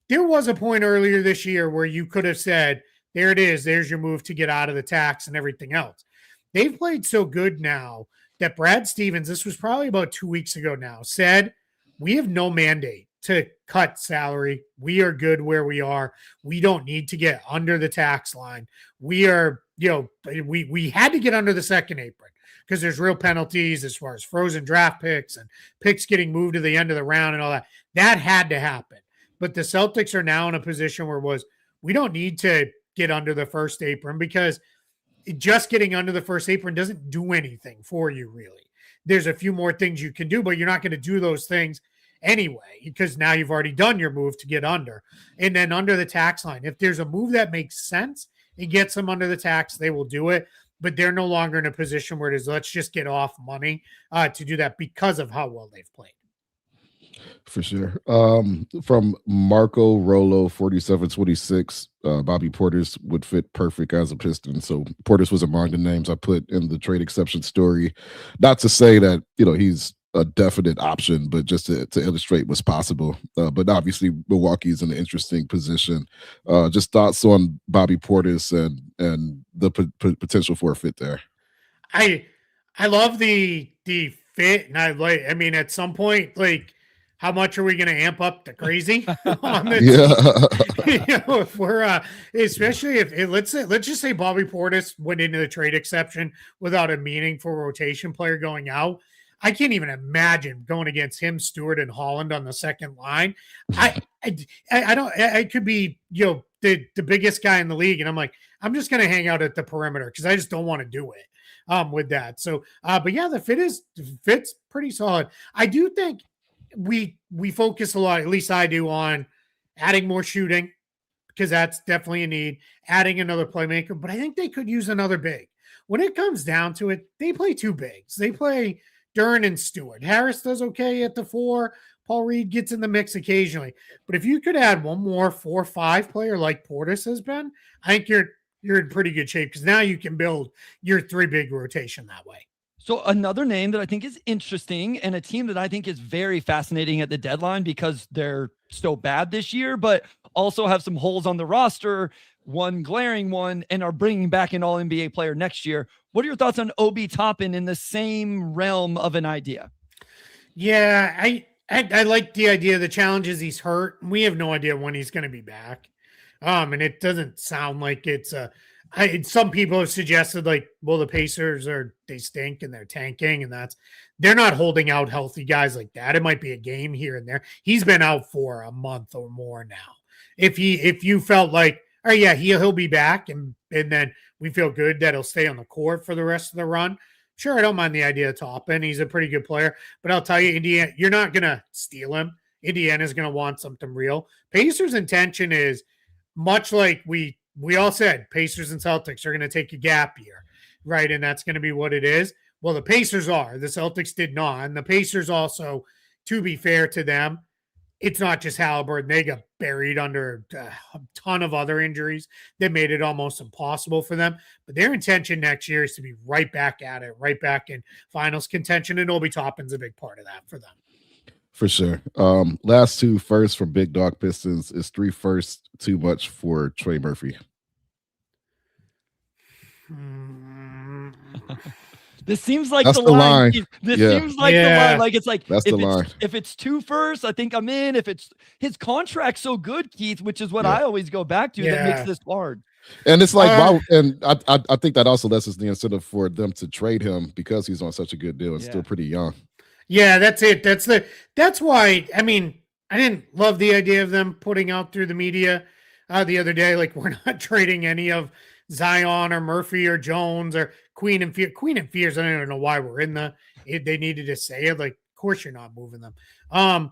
There was a point earlier this year where you could have said, there it is. There's your move to get out of the tax and everything else. They've played so good now that Brad Stevens, this was probably about 2 weeks ago now, said, we have no mandate to cut salary. We are good where we are. We don't need to get under the tax line. We are, we had to get under the second apron because there's real penalties as far as frozen draft picks and picks getting moved to the end of the round and all that. That had to happen. But the Celtics are now in a position where we don't need to get under the first apron because just getting under the first apron doesn't do anything for you, really. There's a few more things you can do, but you're not going to do those things anyway, because now you've already done your move to get under. And then under the tax line, if there's a move that makes sense and gets them under the tax, they will do it. But they're no longer in a position where it is, let's just get off money to do that because of how well they've played. For sure. From Marco Rolo 4726, Bobby Portis would fit perfect as a Piston. So Portis was among the names I put in the trade exception story. Not to say that, he's a definite option, but just to illustrate what's possible. But obviously Milwaukee's in an interesting position. Just thoughts on Bobby Portis and the potential for a fit there. I love the fit, and at some point, how much are we going to amp up the crazy on this? Yeah. If we're especially if let's just say Bobby Portis went into the trade exception without a meaningful rotation player going out. I can't even imagine going against him, Stewart, and Holland on the second line. I could be, the biggest guy in the league. And I'm like, I'm just going to hang out at the perimeter because I just don't want to do it with that. So, but yeah, the fit's pretty solid. I do think we focus a lot, at least I do, on adding more shooting because that's definitely a need, adding another playmaker. But I think they could use another big. When it comes down to it, they play two bigs. They play Duren and Stewart. Harris does okay at the 4. Paul Reed gets in the mix occasionally. But if you could add one more 4-5 player like Portis has been, I think you're in pretty good shape because now you can build your 3 big rotation that way. So another name that I think is interesting and a team that I think is very fascinating at the deadline because they're so bad this year, but also have some holes on the roster, one glaring one, and are bringing back an all-NBA player next year. What are your thoughts on Obi Toppin in the same realm of an idea? Yeah, I like the idea. The challenge is he's hurt. We have no idea when he's going to be back. And it doesn't sound like it's some people have suggested the Pacers they stink and they're tanking and they're not holding out healthy guys like that. It might be a game here and there. He's been out for a month or more now. If you felt like, oh yeah, he'll be back and then we feel good that he'll stay on the court for the rest of the run. Sure, I don't mind the idea of Toppin. He's a pretty good player, but I'll tell you, Indiana, you're not going to steal him. Indiana's going to want something real. Pacers' intention is much like we all said, Pacers and Celtics are going to take a gap year, right? And that's going to be what it is. Well, the Pacers are. The Celtics did not. And the Pacers also, to be fair to them, it's not just Halliburton. They got buried under a ton of other injuries that made it almost impossible for them. But their intention next year is to be right back at it, right back in finals contention. And Obi Toppin's a big part of that for them. For sure. Last 2 firsts from Big Dog Pistons. Is 3 firsts too much for Trey Murphy? This seems like that's the line. This seems like the line. Like it's like that's the line. If it's 2 firsts, I think I'm in. If it's his contract's so good, Keith, which is what I always go back to, that makes this hard. And it's like, wow. And I think that also lessens the incentive for them to trade him because he's on such a good deal and still pretty young. Yeah, that's it. That's why. I mean, I didn't love the idea of them putting out through the media the other day, like we're not trading any of Zion or Murphy or Jones or Queen and Fears. I don't even know why we're in they needed to say it. Like, of course you're not moving them. I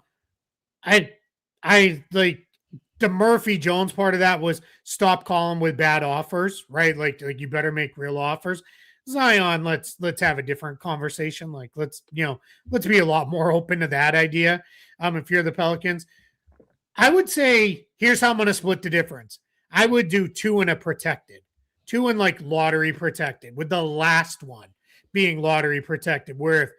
like the Murphy Jones part of that was stop calling with bad offers, right? Like you better make real offers. Zion, let's have a different conversation. Like let's be a lot more open to that idea. If you're the Pelicans, I would say here's how I'm going to split the difference. I would do 2 in a protected, 2 in like lottery protected, with the last one being lottery protected, where if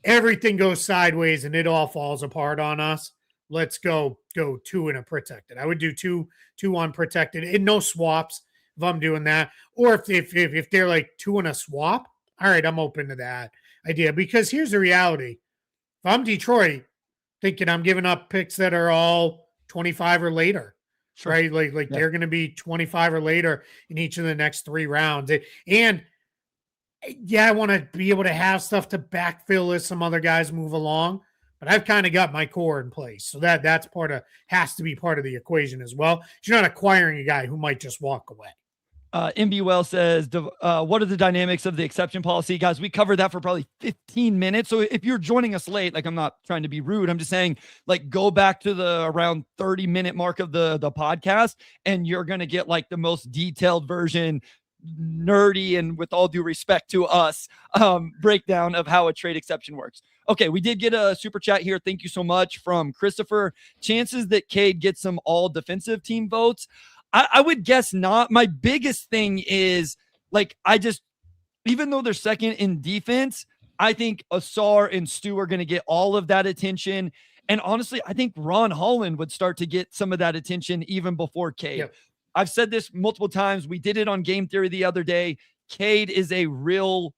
everything goes sideways and it all falls apart on us, let's go 2 in a protected. I would do two unprotected and no swaps if I'm doing that. Or if they're like 2 in a swap, all right, I'm open to that idea. Because here's the reality. If I'm Detroit, thinking I'm giving up picks that are all 25 or later, sure, right? Like they're going to be 25 or later in each of the next 3 rounds. And yeah, I want to be able to have stuff to backfill as some other guys move along, but I've kind of got my core in place. So that's has to be part of the equation as well. You're not acquiring a guy who might just walk away. MB Well says, what are the dynamics of the exception policy? Guys, we covered that for probably 15 minutes. So if you're joining us late, like I'm not trying to be rude, I'm just saying, like, go back to the around 30-minute mark of the podcast, and you're going to get like the most detailed version, nerdy, and with all due respect to us, breakdown of how a trade exception works. Okay, we did get a super chat here. Thank you so much from Christopher. Chances that Cade gets some all defensive team votes? I would guess not. My biggest thing is, like, even though they're second in defense, I think Asar and Stu are going to get all of that attention. And honestly, I think Ron Holland would start to get some of that attention even before Cade. Yep. I've said this multiple times. We did it on Game Theory the other day. Cade is a real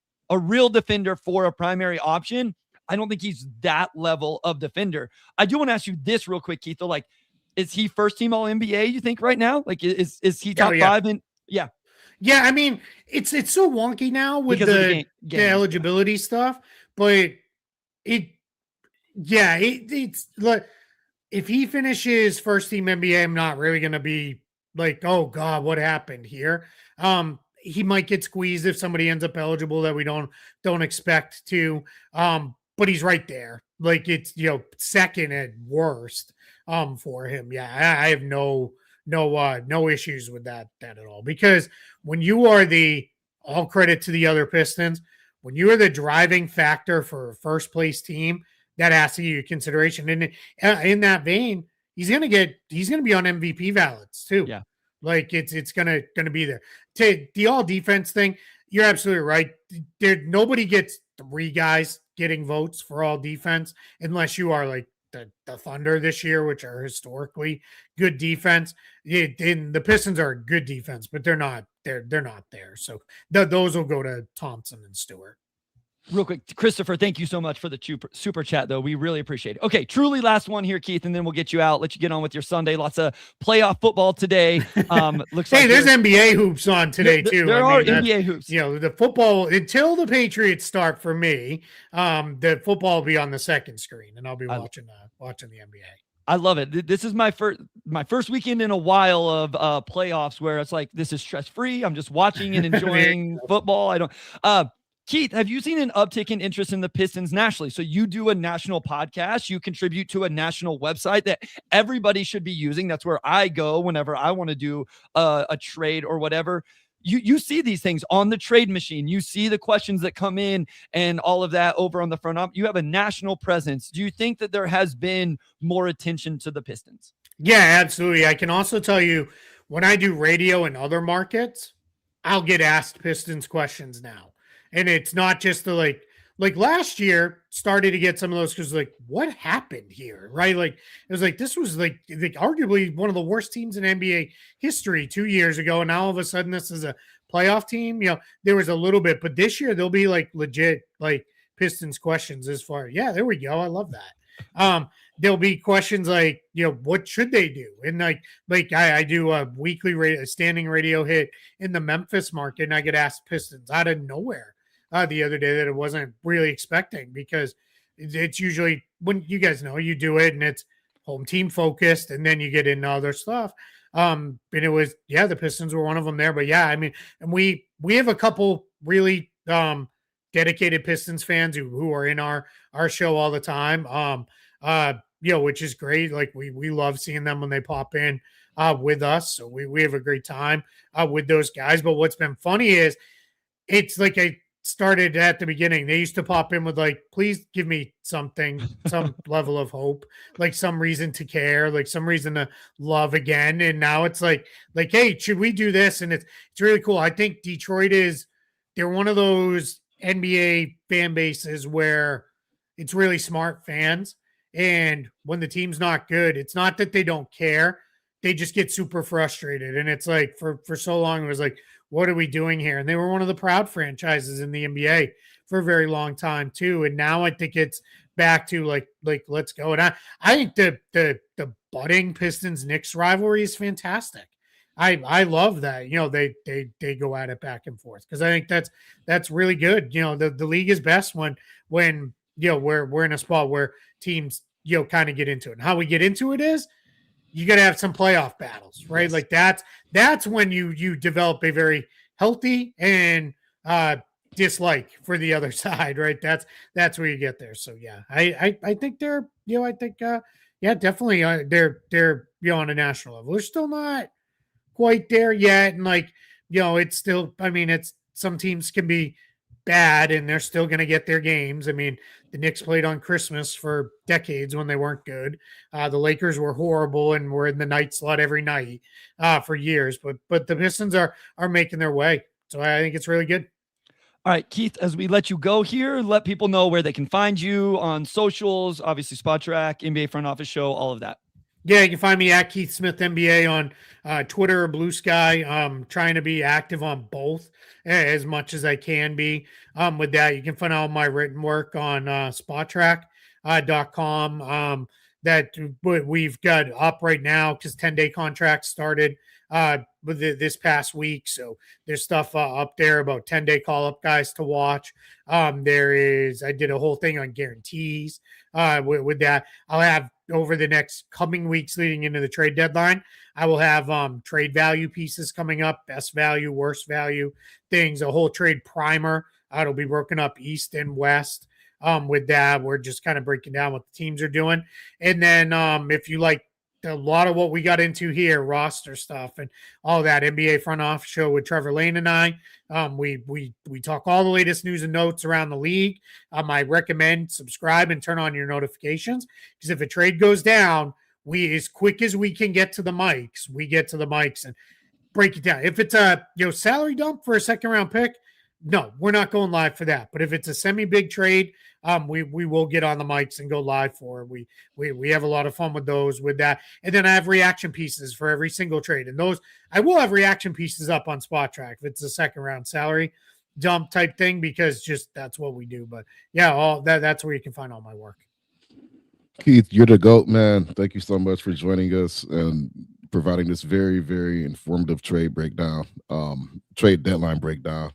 defender for a primary option. I don't think he's that level of defender. I do want to ask you this real quick, Keith, though, like, is he first team all NBA, you think, right now? Like, is he top 5? And yeah. I mean, it's so wonky now with the eligibility stuff, but it's like, if he finishes first team NBA, I'm not really going to be like, oh God, what happened here? He might get squeezed if somebody ends up eligible that we don't expect to. But he's right there. Like, it's, second at worst. For him. Yeah, I have no issues with that at all, because when you are all credit to the other Pistons, when you are the driving factor for a first place team, that has to be consideration. And in that vein, he's gonna be on MVP ballots too. Yeah, like it's gonna be there. To the all defense thing, you're absolutely right. Nobody gets 3 guys getting votes for all defense unless you are like the Thunder this year, which are historically good defense. The Pistons are a good defense, but they're not there. So those will go to Thompson and Stewart. Real quick, Christopher, thank you so much for the super chat, though. We really appreciate it. Okay, truly last one here, Keith, and then we'll get you out, let you get on with your Sunday. Lots of playoff football today. Looks hey, there's NBA hoops on today, too. There are NBA hoops. The football, until the Patriots start for me, the football will be on the second screen, and I'll be watching the NBA. I love it. This is my first weekend in a while of playoffs where it's like, this is stress-free. I'm just watching and enjoying football. I don't Keith, have you seen an uptick in interest in the Pistons nationally? So you do a national podcast, you contribute to a national website that everybody should be using. That's where I go whenever I want to do a trade or whatever. You see these things on the trade machine. You see the questions that come in and all of that over on the front up. You have a national presence. Do you think that there has been more attention to the Pistons? Yeah, absolutely. I can also tell you, when I do radio in other markets, I'll get asked Pistons questions now. And it's not just the like last year started to get some of those because like, what happened here? Right. Like, it was like, this was like arguably one of the worst teams in NBA history 2 years ago. And now all of a sudden this is a playoff team. There was a little bit, but this year there'll be like legit like Pistons questions as far. Yeah, there we go. I love that. There'll be questions like, what should they do? And like I do a weekly standing radio hit in the Memphis market, and I get asked Pistons out of nowhere the other day that I wasn't really expecting, because it's usually, when you guys know, you do it and it's home team focused, and then you get into other stuff. And it was, the Pistons were one of them there. But yeah, I mean, and we have a couple really dedicated Pistons fans who are in our show all the time. which is great. Like we love seeing them when they pop in with us. So we have a great time with those guys. But what's been funny is it's like I started at the beginning. They used to pop in with like, please give me something, some level of hope, like some reason to care, like some reason to love again. And now it's like, hey, should we do this? And it's really cool. I think Detroit they're one of those NBA fan bases where it's really smart fans. And when the team's not good, it's not that they don't care. They just get super frustrated. And it's like for so long, it was like, what are we doing here? And they were one of the proud franchises in the NBA for a very long time too. And now I think it's back to like let's go. And I think the budding Pistons Knicks rivalry is fantastic. I love that. They go at it back and forth because I think that's really good. The league is best when we're in a spot where teams kind of get into it. And how we get into it is you got to have some playoff battles, right? Yes. Like that's when you develop a very healthy and dislike for the other side, right? That's where you get there. So yeah, I think they're definitely they're on a national level. They're still not quite there yet, and it's still. I mean, it's some teams can be bad and they're still going to get their games. I mean, the Knicks played on Christmas for decades when they weren't good. The Lakers were horrible and were in the night slot every night for years. But the Pistons are making their way. So I think it's really good. All right, Keith, as we let you go here, let people know where they can find you on socials, obviously Spot Track, NBA Front Office Show, all of that. Yeah, you can find me at Keith Smith NBA on Twitter or Blue Sky. I'm trying to be active on both as much as I can be. With that, you can find all my written work on spottrack.com that we've got up right now because 10-day contracts started with this past week. So there's stuff up there about 10-day call-up guys to watch. I did a whole thing on guarantees with that. I'll have over the next coming weeks leading into the trade deadline, I will have trade value pieces coming up, best value, worst value things, a whole trade primer. It'll be broken up east and west. With that, we're just kind of breaking down what the teams are doing. And then if you like a lot of what we got into here, roster stuff and all that, NBA Front Office Show with Trevor Lane and I, we talk all the latest news and notes around the league. I recommend subscribe and turn on your notifications because if a trade goes down, we as quick as we can get to the mics, we get to the mics and break it down. If it's a salary dump for a second round pick, no, we're not going live for that. But if it's a semi-big trade, we will get on the mics and go live for it. We have a lot of fun with those, with that. And then I have reaction pieces for every single trade. And those, I will have reaction pieces up on Spot Track if it's a second round salary dump type thing, because just that's what we do. But yeah, that's where you can find all my work. Keith, you're the GOAT, man. Thank you so much for joining us and providing this very, very informative trade breakdown, trade deadline breakdown.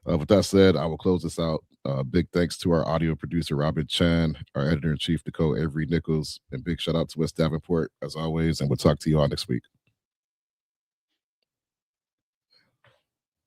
With that said, I will close this out. Big thanks to our audio producer, Robin Chan, our editor-in-chief, Nicole Avery Nichols, and big shout out to West Davenport, as always, and we'll talk to you all next week.